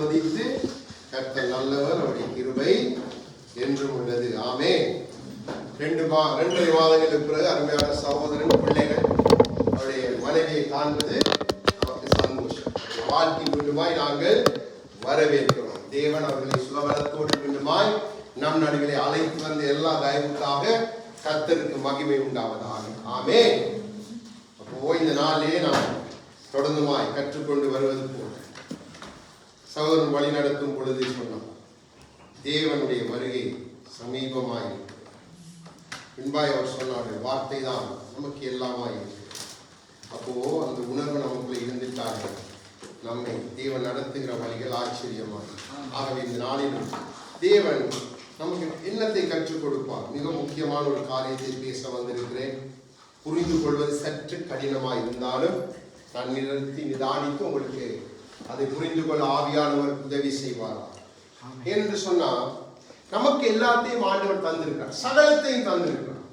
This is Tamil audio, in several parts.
மதித்து கர்த்தர் நல்லவர், அவருடைய கிருபை என்றும் உள்ளது. ஆமென். 2.5 மாதங்களுக்கு பிறகு அருமையான சகோதரன் பிள்ளைகள் அவருடைய மனைவியை காண்பது நமக்கு சந்தோஷம். வாழ்க்கை மீண்டுமாய் நாங்கள் வரவேற்கிறோம். தேவன் அவர்களை சுகவலத்தோடு மீண்டுமாய் நம் நடுவிலே அழைத்து வந்த எல்லா தயவுக்காக கர்த்தருக்கு மகிமை உண்டாவதாக. ஆமென். அப்போ இந்த நாளிலே நாம் தொடர்ந்துமாய் கற்றுக்கொண்டு வருவது போல சகோதரன் வழி நடத்தும் பொழுது சொன்னோம், தேவனுடைய வருகை சமீபமாய் பின்பாய் அவர் சொன்னார்கள், வார்த்தை தான் நமக்கு எல்லாமாய் இருக்கு. அப்போ அந்த உணர்வு நமக்குள்ள இருந்துட்டார்கள், நம்மை தேவன் நடத்துகிற வழிகள் ஆச்சரியமாக. ஆகவே இந்த நாளிலும் தேவன் நமக்கு என்னத்தை கற்றுக் கொடுப்பார். மிக முக்கியமான ஒரு காரியத்தை பேச வந்திருக்கிறேன். புரிந்து கொள்வது சற்று கடினமாக இருந்தாலும் நான் நிதானித்து உங்களுக்கு அதை புரிந்து கொள்ள ஆவியானவர் உதவி செய்வாரா. ஏனென்று சொன்னால் நமக்கு எல்லாத்தையும் ஆண்டவர் தந்திருக்கிறார், சகலத்தையும் தந்திருக்கிறார்.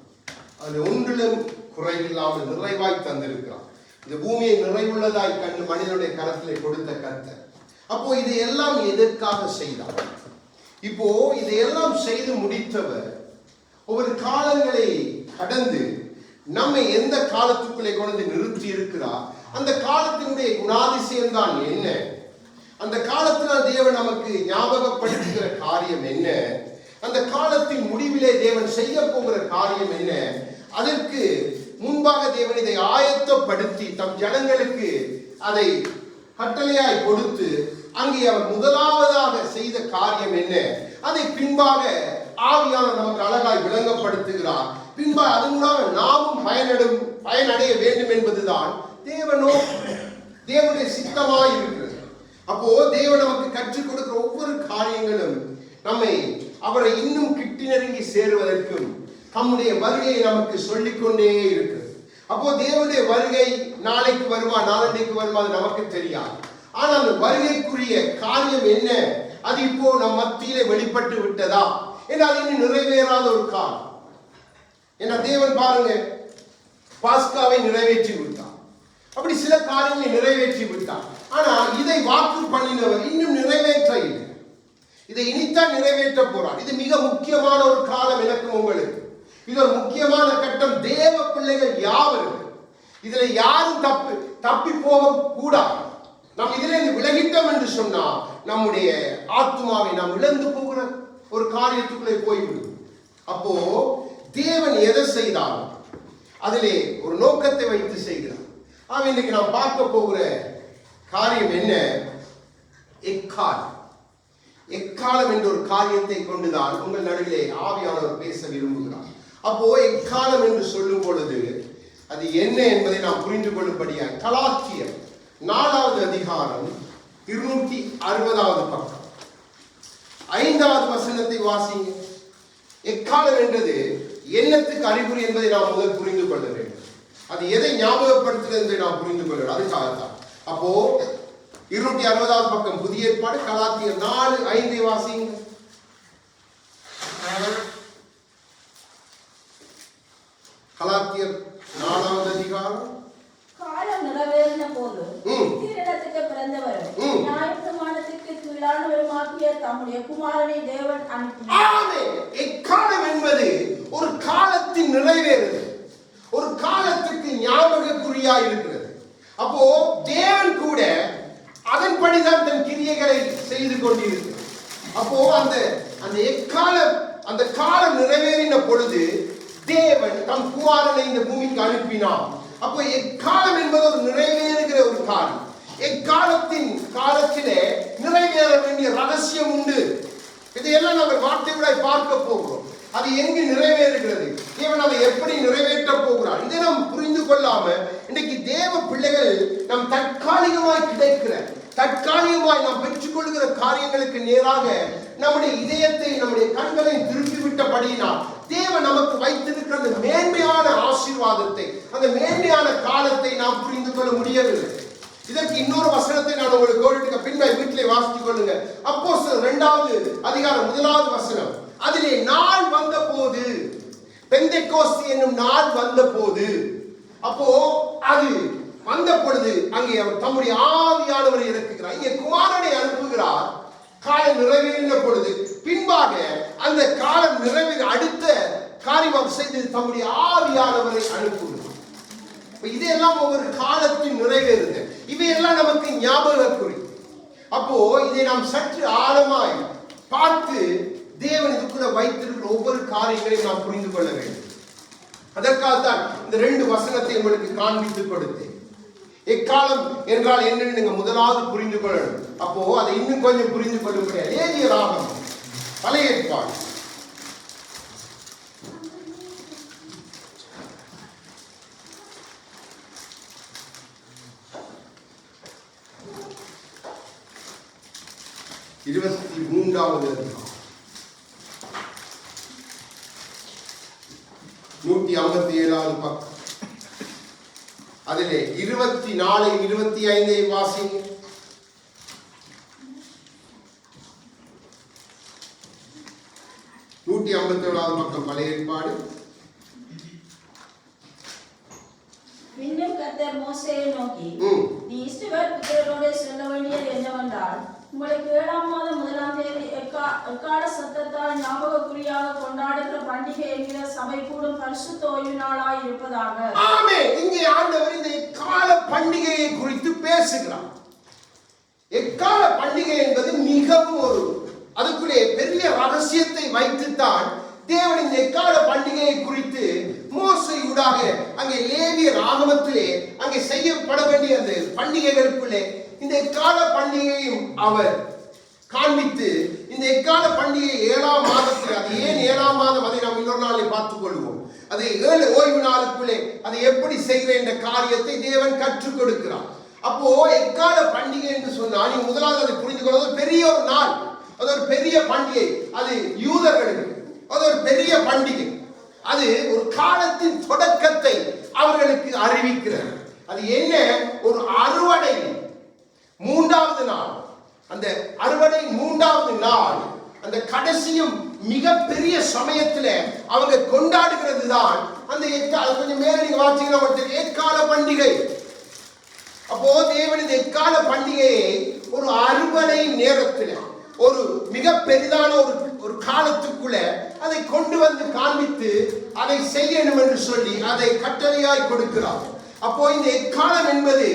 அது ஒன்றிலும் குறைவில்லாமல் நிறைவாய் தந்திருக்கிறார். இந்த பூமியை நிறைவுள்ளதாய் கண்டு மனிதனுடைய கரத்திலே கொடுத்த கர்த்தர். அப்போ இதையெல்லாம் எதற்காக செய்தார்? இப்போ இதையெல்லாம் செய்து முடித்தவர் ஒவ்வொரு காலங்களை கடந்து நம்மை எந்த காலத்துக்குள்ளே கொண்டு நிறுத்தி இருக்கிறார். அந்த காலத்தினுடைய குணாதிசயம் தான் என்ன? அந்த காலத்தினால் தேவன் நமக்கு ஞாபகப்படுத்துகிற காரியம் என்ன? அந்த காலத்தின் முடிவிலே தேவன் செய்ய போகிற காரியம் என்ன? அதற்கு முன்பாக தேவன் இதை ஆயத்தப்படுத்தி தம் ஜனங்களுக்கு அதை கட்டளையாய் கொடுத்து அங்கே அவர் முதலாவதாக செய்த காரியம் என்ன? அதை பின்பாக ஆவியானவர் நமக்கு அழகாய் விளங்கப்படுத்துகிறார். பின்பாக அதன் மூலம் நாமும் பயனடைய வேண்டும் என்பதுதான் தேவனுடைய சித்தமாய் இருக்கிறது. அப்போ தேவன் நமக்கு கற்றுக் கொடுக்கிற ஒவ்வொரு காரியங்களும் நம்மை அவரை இன்னும் கிட்டி நெருங்கி சேருவதற்கும் தம்முடைய வருகையை நமக்கு சொல்லிக்கொண்டே இருக்கிறது. அப்போ தேவனுடைய வருகை நாளைக்கு வருமா நாளன்னைக்கு வருமா அது நமக்கு தெரியாது. ஆனால் அந்த வருகைக்குரிய காரியம் என்ன? அது இப்போ நம் மத்தியிலே வெளிப்பட்டு விட்டதா என்றால் இன்னும் நிறைவேறாத ஒரு காலம். ஏன்னா தேவன் பாருங்க, பாஸ்காவை நிறைவேற்றி விட்டார், அப்படி சில காரியங்களை நிறைவேற்றி விட்டார். ஆனா இதை வாக்கு பண்ணினவர் இன்னும் நிறைவேற்ற இல்லை. இதை இனித்தான் நிறைவேற்ற போறார். இது மிக முக்கியமான ஒரு காலம் எனக்கும் உங்களுக்கு. இது ஒரு முக்கியமான கட்டம். தேவ பிள்ளைகள் யாவரும் இதுல யாரும் தப்பி போக கூடாது. நாம் இதிலிருந்து விலகிட்டோம் என்று சொன்னா நம்முடைய ஆத்மாவை நாம் இழந்து போகிற ஒரு காரியத்துக்குள்ளே போய்விடும். அப்போ தேவன் எதை செய்தாலும் அதிலே ஒரு நோக்கத்தை வைத்து செய்கிறார். இன்னைக்கு நாம் பார்க்க போகிற காரியம் என்ன? எக்காலம் என்ற ஒரு காரியத்தை கொண்டுதான் உங்கள் நடுவிலே ஆவியானவர் பேச விரும்புகிறார். அப்போ எக்காலம் என்று சொல்லும் பொழுது அது என்ன என்பதை நாம் புரிந்து கொள்ளும்படியாக கலாத்தியர் 4வது அதிகாரம் 260வது பக்கம் 5வது வசனத்தை வாசிங்க. எக்காலம் என்றது என்னத்துக்கு அறிகுறி என்பதை நாம் முதல் புரிந்து கொள்ள வேண்டும். அது எதை ஞாபகப்படுத்துகிறது என்பதை நாம் புரிந்து கொள்ள வேண்டும். அதுக்காகத்தான் அப்போ 260வது பக்கம் புதிய ஏற்பாடு கலாத்தியர் 4:5 வாசிங்க. கலாத்தியர் 4வது அதிகாரம். காலம் நிறைவேறின போது தீரத்துக்கு பிறந்தவர் நியாயப்பிரமாணத்துக்கு கீழானவருமாகிய தம்முடைய குமாரனை தேவன் அனுப்பினார். எக்காலம் என்பது ஒரு காலத்தின் நிறைவேறுது, ஒரு காலத்துக்கு ஞாபகக்குறியா இருக்கிறது. அப்போ தேவன் கூட அதன்படிதான் தன் கிரியைகளை செய்து கொண்டிருக்கிறார். அப்போ அந்த எக்காலம், அந்த காலம் நிறைவேறின பொழுது தேவன் தம் குமாரனை இந்த பூமிக்கு அனுப்பினார். அப்போ எக்காலம் என்பது ஒரு நிறைவேறுகிற ஒரு காலம். காலத்திலே நிறைவேற வேண்டிய ரகசியம் உண்டு. இதையெல்லாம் நாங்கள் வார்த்தைகளை பார்க்க போகிறோம். அது எங்கு நிறைவேறுகிறது, தேவன் அதை எப்படி நிறைவேற்ற போகிறார், இதை நாம் புரிந்து கொள்ளாம இன்னைக்கு தேவ பிள்ளைகள் நம் தற்காலிகமாய் நாம் பெற்றுக்கொள்கிற காரியங்களுக்கு நேராக நம்முடைய இதயத்தை, நம்முடைய கண்களை திருப்பி விட்டபடியினால் தேவன் நமக்கு வைத்திருக்கிற அந்த மேன்மையான ஆசீர்வாதத்தை, அந்த மேன்மையான காலத்தை நாம் புரிந்து கொள்ள முடியவில்லை. இதற்கு இன்னொரு வசனத்தை நான் உங்களுக்கு கோடிட்டு பின்பாய் வீட்டிலே வாசித்துக் கொள்ளுங்க. அப்போஸ்தலர் 2வது அதிகாரம் 1வது வசனம். அதிலே நாள் வந்த போது, பெந்தெக்கோஸ்து என்னும் நாள் வந்த போது, அப்போ அது அந்த பொழுது அங்கே அவர் தம்முடைய ஆவியானவரை இறக்குகிறார். இங்கே குமாரனை அனுப்புகிறார். காலம் நிறைவேறின பொழுது பின்பாக அந்த காலம் நிறைவேற அடுத்த காரியம் செய்து தம்முடைய ஆவியானவரை அனுப்புகிறார். இதெல்லாம் ஒவ்வொரு காலத்தின் நிறைவேறுது. இவையெல்லாம் நமக்கு ஞாபகக்குறி. அப்போ இதை நாம் சற்று ஆழமாய் பார்த்து தேவன் இதுக்குள்ள வைத்திருக்கிற ஒவ்வொரு காரியங்களையும் நாம் புரிந்து கொள்ள வேண்டும். அதற்காகத்தான் இந்த 2 வசனத்தை உங்களுக்கு காண்பித்துக் கொடுத்தேன். எக்காலம் என்றால் என்னன்னு நீங்க முதலாவது புரிந்து கொள்ளணும். அப்போ அதை இன்னும் கொஞ்சம் புரிந்து கொள்ளும்படியா லேவியராகமம் பழைய ஏற்பாடு 23வது அதிகாரம் 157வது பக்கம். அதிலே 24 25 வாசிங்க. 157வது பக்கம் பழைய ஏற்பாடு. பின்னும் கர்த்தர் மோசேயை நோக்கி, நீ இஸ்ரவேல் புத்திரரோடே சொல்ல வேண்டியது என்னவென்றால், உங்களுக்கு 7ஆம் மாதம் 1ஆம் தேதி எக்கால சத்தத்தால் ஞாபகக்குறியாக கொண்டாடுகிற பண்டிகை என்கிற சபை கூடும் பரிசுத்த ஓய்வு நாளாய் இருப்பதாக. ஆமென். இங்கே ஆண்டவர் இந்த எக்கால பண்டிகையை குறித்து பேசுகிறார். எக்கால பண்டிகை என்பது மிகவும் அதுக்குள்ளே பெரிய ரகசியத்தை வைத்துத்தான் தேவன் இந்த எக்கால பண்டிகையை குறித்து மோசேயூடாக அங்கே லேவியர் ஆகமத்திலே அங்கே செய்யப்பட வேண்டிய அந்த பண்டிகைகளுக்குள்ளே இந்த எக்கால பண்டிகையும் அவர் காண்பித்து, இந்த எக்கால பண்டிகை 7ஆம் மாதத்தில், அது ஏன் 7ஆம் மாதம் அதை நாம் இன்னொரு நாளில் பார்த்துக் கொள்வோம். அதை 7 ஓய்வு நாளுக்குள்ளே அதை எப்படி செய்கிற என்ற காரியத்தை தேவன் கற்றுக் கொடுக்கிறார். அப்போ எக்கால பண்டிகை என்று சொன்னால் நீ முதலாவது அதை புரிந்து கொள்வது பெரிய ஒரு நாள், அது ஒரு பெரிய பண்டிகை, அது யூதர்களுக்கு அது ஒரு பெரிய பண்டிகை. அது ஒரு காலத்தின் தொடக்கத்தை அவர்களுக்கு அறிவிக்கிறது. அது என்ன? ஒரு அறுவடை 3வது நாள். அந்த அறுவடை 3வது நாள், அந்த கடைசியும் மிக பெரிய சமயத்துல அவங்க கொண்டாடுகிறது தான் அந்த கொஞ்சம் மேல நீங்க வாசிங்கன்னா எக்கால பண்டிகை. அப்போ தேவன் இந்த எக்கால பண்டிகையை ஒரு அறுவடை நேரத்தில் ஒரு மிக பெரிதான ஒரு காலத்துக்குள்ள அதை கொண்டு வந்து காண்பித்து அதை செய்யணும் என்று சொல்லி அதை கட்டளையாய் கொடுக்கிறார். அப்போ இந்த எக்காலம் என்பது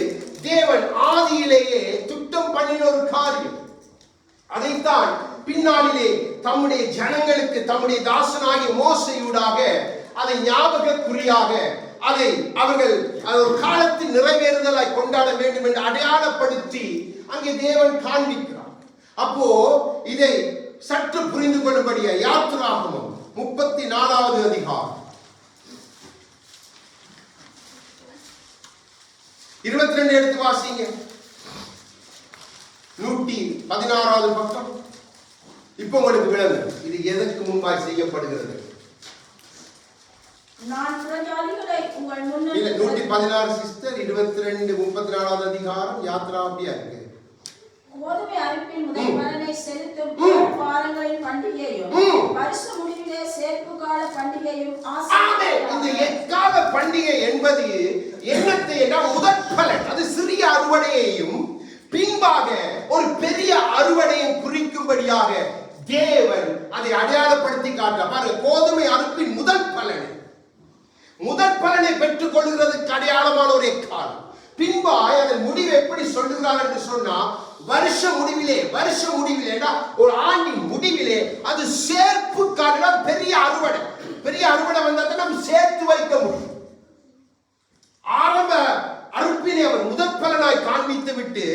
தேவன் ஆதியிலேயே திட்டம் பண்ணின ஒரு காரியம். அதைத்தான் பின்னாளிலே தம்முடைய ஜனங்களுக்கு தம்முடைய தாசனாகிய மோசேயூடாக அதை ஞாபகக்குறியாக அதை அவர்கள் ஒரு காலத்தில் நிறைவேறுதலாய் கொண்டாட வேண்டும் என்று அடையாளப்படுத்தி அங்கே தேவன் காண்பிக்கிறார். அப்போ இதை சற்று புரிந்து கொள்ளும்படியா யாத்திராகமம் 34வது அதிகாரம் 22 எடுத்து வாசிங்க. 116வது பக்கம். இப்போ உங்களுக்கு விளங்கும் இது எதற்கு முன்பாய் செய்யப்படுகிறது. நான் புறஜாதிகளை உங்கள் முன்னில் 116 சிஸ்டர் 22 34வது அதிகாரம் யாத்ரா அப்படியா இருக்கு. கோதுமை அறுப்பின் முதல் பலனை செலுத்தும் வாரங்களின் பண்டிகையும் வருஷ முடிவிலே சேர்ப்பு கால பண்டிகையும் இந்த எக்கால பண்டிகை என்பது என்னத்தை என்றால் முதற் பலன், அது சிறிய அறுவடையையும் பின்பாக ஒரு பெரிய அறுவடையும் குறிக்கும்படியாக தேவன் அதை அடையாளப்படுத்தி காட்டார். பாருங்க, கோதுமை அறுப்பின் முதல் பலனை பெற்றுக் கொள்கிறதுக்கு அடையாளமான ஒரு எக்காலம். பின்பாய் அதன் முடிவு எப்படி சொல்லுகிறார் என்று சொன்னா, வருஷ முடிவிலே ஒரு ஆண்டின் முடிவிலே அது சேர்ப்பு கால பெரிய அறுவடை வந்தா நம்ம சேர்த்து வைக்க முடியும். ஆரம்ப அறுப்பிலே அவர் முதற் பலனாய் காண்பித்து விட்டு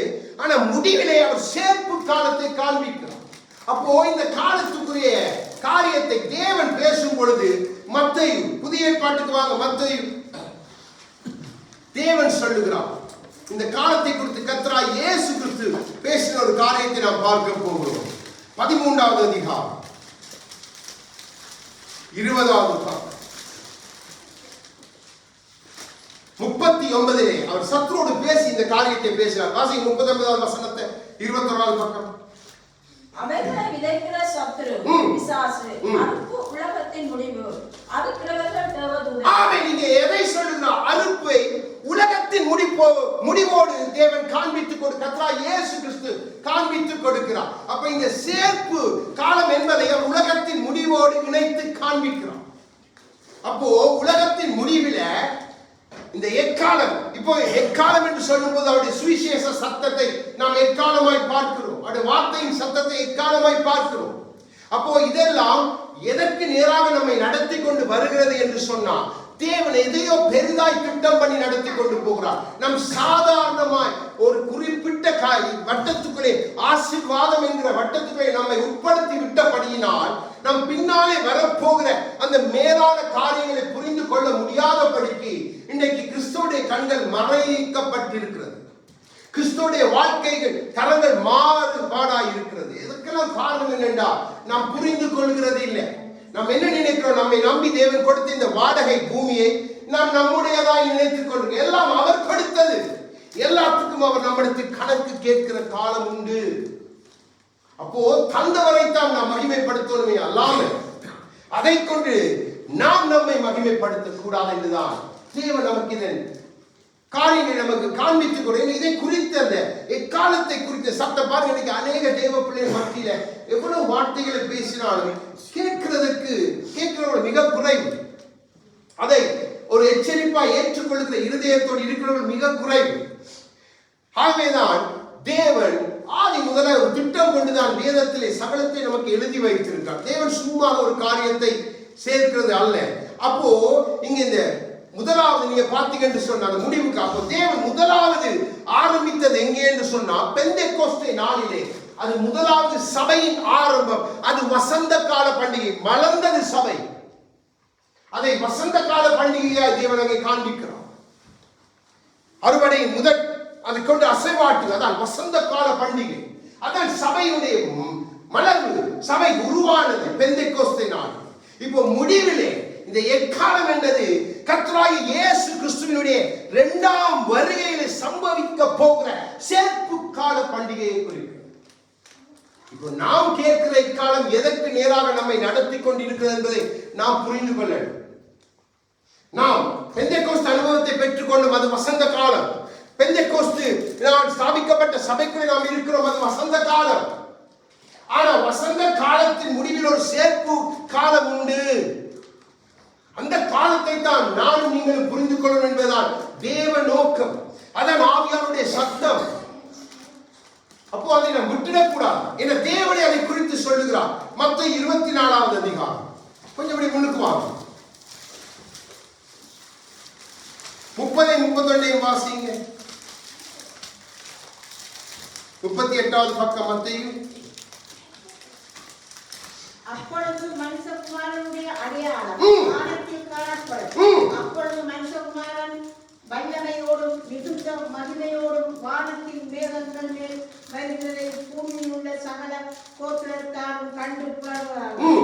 ஆனா முடிவிலே அவர் சேர்ப்பு காலத்தை காண்பிக்கிறார். அப்போ இந்த காலத்துக்குரிய காரியத்தை தேவன் பேசும் பொழுது மத்தேயு, புதிய ஏற்பாட்டுக்கு வாங்க, மத்தேயு தேவன் சொல்லுகிறார் இந்த காலத்தை குறித்து கர்த்தராகிய இயேசு கிறிஸ்து பேசின ஒரு காரியத்தை நாம் பார்க்க போகிறோம். 13வது அதிகாரம் 20வது பக்கம் 39 அவர் சத்ருவோடு பேசி இந்த காரியத்தை பேசினார். வாசி 39வது வசனத்தை 21வது பக்கம். அவர்களை விதைக்கிற சத்ரு பிசாசு, அறுப்பு உலகத்தின் முடிவு, அறுக்கிறவர்கள் தேவதூதர். ஆமென். நீங்க எதை சொல்லுகிறார்? அறுப்பை உலகத்தின் முடிவோடு தேவன் காண்பித்துக் கர்த்தராகிய இயேசு கிறிஸ்து காண்பித்துக் கொடுக்கிறார். அப்ப இந்த சேர்ப்பு காலம் என்பதை அவர் உலகத்தின் முடிவோடு இணைத்து காண்பிக்கிறார். அப்போ உலகத்தின் முடிவில இந்த எக்காலம், இப்போ எக்காலம் என்று சொல்லும்போது அவருடைய சுவிசேஷ சத்தத்தை நாம் எக்காலமாய் பார்க்கிறோம், அவருடைய வார்த்தையின் சத்தத்தை எக்காலமாய் பார்க்கிறோம். அப்போ இதெல்லாம் எதற்கு நேராக நம்மை நடத்தி கொண்டு வருகிறது என்று சொன்னால், தேவன் எதையோ பெரிதாய் திட்டம் பண்ணி நடத்தி கொண்டு போகிறார். நம் சாதாரணமாய் ஒரு குறிப்பிட்ட வட்டத்துக்குள்ளே, ஆசீர்வாதம் என்கிற வட்டத்துக்குள்ளே நம்மை உட்படுத்தி விட்டபடியினால் நம் பின்னாலே வரப்போகிற அந்த மேலான காரியங்களை புரிந்து கொள்ள முடியாதபடிக்கு இன்றைக்கு கிறிஸ்துவுடைய கண்கள் மறைக்கப்பட்டிருக்கிறது. கிறிஸ்துவுடைய வாழ்க்கைகள் தரங்கள் மாறுபாடாய் இருக்கிறது. எதற்கெல்லாம் காரணம் என்னென்றால் நாம் புரிந்து கொள்கிறது இல்லை. நாம் என்ன நினைக்கிறோம்? நம்மை நம்பி தேவன் கொடுத்த இந்த வாடகை பூமியை நாம் நம்முடையதாய் நினைத்துக் கொள்கிறோம். எல்லாம் அவர் கொடுத்தது. எல்லாத்துக்கும் அவர் நம்மிடத்தில் கணக்கு கேட்கிற காலம் உண்டு. அப்போ தந்தவரைத்தான் நாம் மகிமைப்படுத்தணுமே அல்லாமல் அதை கொண்டு நாம் நம்மை மகிமைப்படுத்த கூடாது என்றுதான் தேவன் நமக்கு இதன் காரியங்களை நமக்கு காண்பித்துக் கொடு. இதை குறித்த அந்த எக்காலத்தை குறித்த சத்தம் பாருங்க. இன்னைக்கு அநேக தேவ பிள்ளைகள் மத்தியில எவ்வளவு வார்த்தைகளை பேசினாலும் கேட்கிறவர்கள் மிக குறைவு. அதை ஒரு எச்சரிப்பாய் ஏற்றுக்கொள்கிற இருதயத்தோடு இருக்கிறவர்கள் மிக குறைவு. ஆகவேதான் தேவன் ஆதி முதல ஒரு திட்டம் கொண்டுதான் வேதத்திலே சகலத்தை நமக்கு எழுதி வைத்திருக்கிறார். தேவன் சும்மா ஒரு காரியத்தை சேர்க்கிறது அல்ல. அப்போ இங்க இந்த முதலாவது நீங்க பார்த்தீங்க என்று சொன்ன முடிவுக்கு, அப்போ தேவன் முதலாவது ஆரம்பித்தது எங்கே என்று சொன்னா பெந்தெக்கோஸ்தே நாளிலே. அது முதலாவது சபையின் ஆரம்பம். அது வசந்த கால பண்டிகை. மலர்ந்தது சபை. அதை வசந்த கால பண்டிகையாய் தேவன் அங்கே காண்பிக்கிறார். அறுவடை முதல் அதை கொண்டு அசைவாட்டு, அதான் வசந்த கால பண்டிகை. அதான் சபையுடைய மலர்வு. சபை உருவானது பெந்தெக்கோஸ்தே நாள். இப்போ முடிவிலே இந்த எக்காலம் என்பது கர்த்தராகிய இயேசு கிறிஸ்துவினுடைய இரண்டாம் வருகையிலே சம்பவிக்க போகிற சேர்ப்பு கால பண்டிகையை குறிக்கிறது. இப்போ நாம் கேட்கிற இக்காலம் எதற்கு நேராக நம்மை நடத்தி கொண்டிருக்கிறது என்பதை நாம் புரிந்து கொள்ள வேண்டும். நாம் பெந்தெக்கோஸ்து அனுபவத்தை பெற்றுக்கொண்டோம். அது வசந்த காலம். பெந்தெக்கோஸ்து ஸ்தாபிக்கப்பட்ட சபைக்குள்ளே நாம் இருக்கிறோம். அது வசந்த காலம். ஆனா வசந்த காலத்தின் முடிவில் ஒரு சேர்ப்பு காலம் உண்டு. அந்த காலத்தை தான் நானும் நீங்களும் புரிந்து கொள்ளணும் என்பதுதான் தேவ நோக்கம். அதான் ஆவியானுடைய சத்தம். அப்போ அதை நாம் விட்டுடக்கூடாது. என தேவனை அதை குறித்து சொல்லுகிறார். மத்தேயு 24வது அதிகாரம். கொஞ்சம் இப்படி முன்னுக்கு வாங்க. 30-31 வாசிங்க. 38வது பக்கம் மத்தேயு. அப்பொழுது மனுஷகுமாரனுடைய அடையாளம் வானத்தில் காணப்படும். அப்பொழுது மனுஷகுமாரன் வல்லமையோடும் மிகுந்த மகிமையோடும் வானத்தின் மேகங்கள் மேல் வருகிறதை பூமியில் உள்ள சகல கோத்திரத்தாரும் கண்டு புலம்புவார்கள்.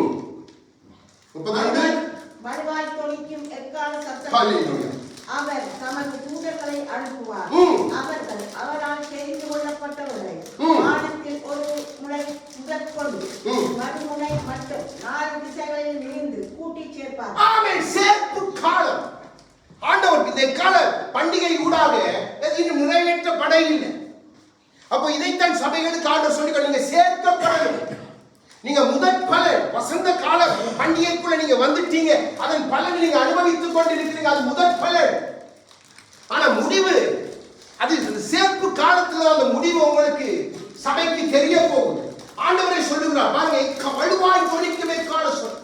வருவாய் தொனிக்கும் எக்கால சத்தம் அவர் தமது தூதர்களை அனுப்புவார். அவர்கள் அவரால் தெரிந்து கொள்ளப்பட்டவர்களை வானத்தில் ஒரு முறை முதற்கொண்டு மறுமுனை மட்டும் 4 திசைகளில் இருந்து கூட்டி சேர்ப்பார். ஆமென். சேர்ப்பு காலம். ஆண்டவர் இந்த கால பண்டிகை ஊடாக இன்னும் நிறைவேற்றப்பட இல்லை. அப்போ இதைத்தான் சபைகளுக்கு ஆண்டவர் சொல்லி நீங்க சேர்க்கப்படணும். நீங்க முதற் பலன் வசந்த கால பண்டிகைக்குள்ள நீங்க வந்துட்டீங்க. அதன் பலனை நீங்க அனுபவித்துக் கொண்டிருக்கிறீங்க. அது முதற் பலன். ஆனா முடிவு அது சேர்ப்பு காலத்துல அந்த முடிவு உங்களுக்கு சபைக்கு தெரிய போகுது. ஆண்டவரே சொல்லுகிறார் பாருங்க, வலுவாய் தொனிக்கும் எக்கால சொல்.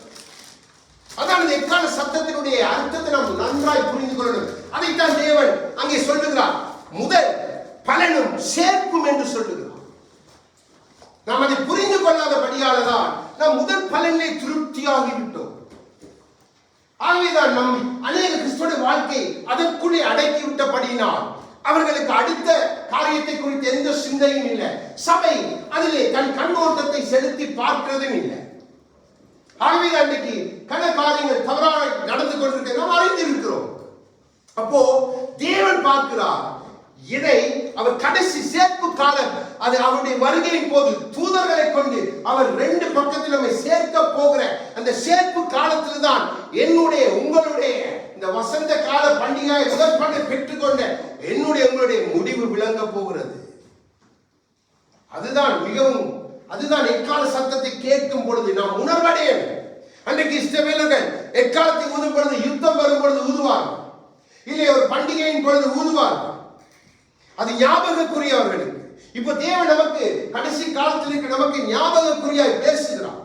அதான் இந்த எக்கால சத்தத்தினுடைய அர்த்தத்தை நாம் நன்றாய் புரிந்து கொள்ளணும். அதைத்தான் தேவன் அங்கே சொல்லுகிறார். முதல் பலனும் சேர்ப்பும் என்று சொல்லுகிறார். நாம் அதை புரிந்து கொள்ளாதபடியால்தான் நாம் முதல் பலனிலே திருப்தியாகிவிட்டோம். ஆகவேதான் நம் அநேக கிறிஸ்துவ வாழ்க்கை அதற்குள்ளே அடக்கி விட்டபடியினால் அவர்களுக்கு அடுத்த காரியத்தை குறித்து எந்த சிந்தையும் இல்லை. சபை அதிலே தன் கண்ணோட்டத்தை செலுத்தி பார்க்கிறதும் இல்லை. ஆகவே அன்றைக்கு கன காரியங்கள் தவறாக நடந்து கொண்டிருக்க நாம் அறிந்திருக்கிறோம். அப்போ தேவன் பார்க்கிறார் இதை அவர் கடைசி சேர்ப்பு காலம். அது அவருடைய வருகையின் போது தூதர்களை கொண்டு அவர் 2 பக்கத்தில் நம்மை சேர்க்க போகிற அந்த சேர்ப்பு காலத்தில் தான் என்னுடைய உங்களுடைய இந்த இந்த வசந்த கால பண்டிகை முதற்பண்டு பெற்றுக்கொண்ட என்னுடைய உங்களுடைய முடிவு விளங்க போகிறது. அதுதான் எக்கால சத்தத்தை கேட்கும் பொழுது நாம் உணர்வடைய. அன்றைக்கு இஸ்ரவேலர்கள் எக்காலத்தை ஊதும் பொழுது யுத்தம் வரும் பொழுது ஊதுவார்கள், இல்லை ஒரு பண்டிகையின் பொழுது ஊதுவார்கள். அது ஞாபகக்குரியவர்களுக்கு. இப்ப தேவன் நமக்கு கடைசி காலத்தில் இருக்க நமக்கு ஞாபகக்குரியாய் பேசுகிறார்.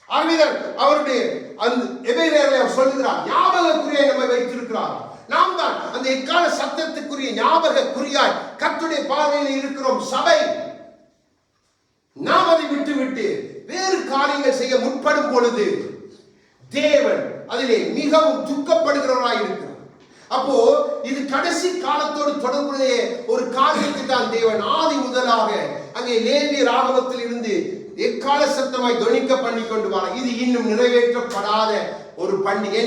ஆகவேதான் அவருடைய அந்த எபிரேயர்களை அவர் சொல்லுகிறார், ஞாபகக்குரியாய் நம்மை வைத்திருக்கிறார். நாம் தான் அந்த எக்கால சத்தத்துக்குரிய ஞாபகக்குரியாய் கர்த்தருடைய பார்வையில் இருக்கிறோம். சபை நாம் அதை விட்டு வேறு காரியங்கள் செய்ய முற்படும் பொழுது தேவன் அதிலே மிகவும் துக்கப்படுகிறவராய் இருக்கிறார். அப்போ இது கடைசி காலத்தோடு தொடர்புடைய ஒரு காரியத்தை தான் தேவன் ஆதி முதலாக அங்கே லேவியர் ஆகமத்தில் இருந்து எக்கால சத்தமாய் தொனிக்க பண்ணி கொண்டு வர. இது இன்னும் நிறைவேற்றப்படாத ஒரு பண்டிகை.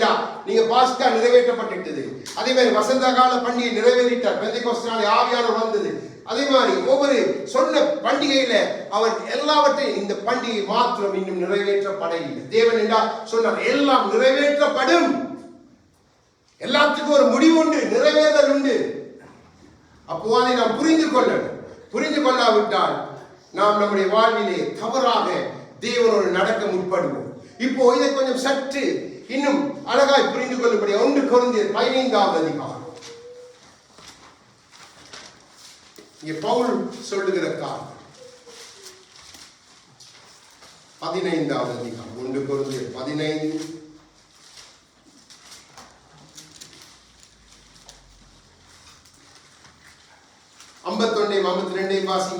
நீங்க பாஸ்கா நிறைவேற்றப்பட்டுட்டது, அதே மாதிரி வசந்த கால பண்டிகை நிறைவேறிட்டார், பெந்தெகோஸ்தே நாள் ஆவியானவர் வந்தது. அதே மாதிரி ஒவ்வொரு சொன்ன பண்டிகையில அவர் எல்லாவற்றையும் இந்த பண்டிகை மாத்திரம் இன்னும் நிறைவேற்றப்படவில்லை. தேவன் என்ன சொன்னார்? எல்லாம் நிறைவேற்றப்படும். எல்லாத்துக்கும் ஒரு முடிவு உண்டு, நிறைவேறல் உண்டு. அப்போ அதை நாம் புரிந்து கொள்ளாவிட்டால் நாம் நம்முடைய வாழ்விலே தவறாக தேவனோடு நடக்க முற்படுவோம். இப்போ இதை கொஞ்சம் சற்று இன்னும் அழகாய் புரிந்து கொள்ளும்படி 1 கொரிந்தியர் 15வது அதிகாரம். இங்கே பவுல் சொல்லுகிற காரணம் 15வது அதிகாரம் 1 கொரிந்தியர் 15 51 52 வாசி.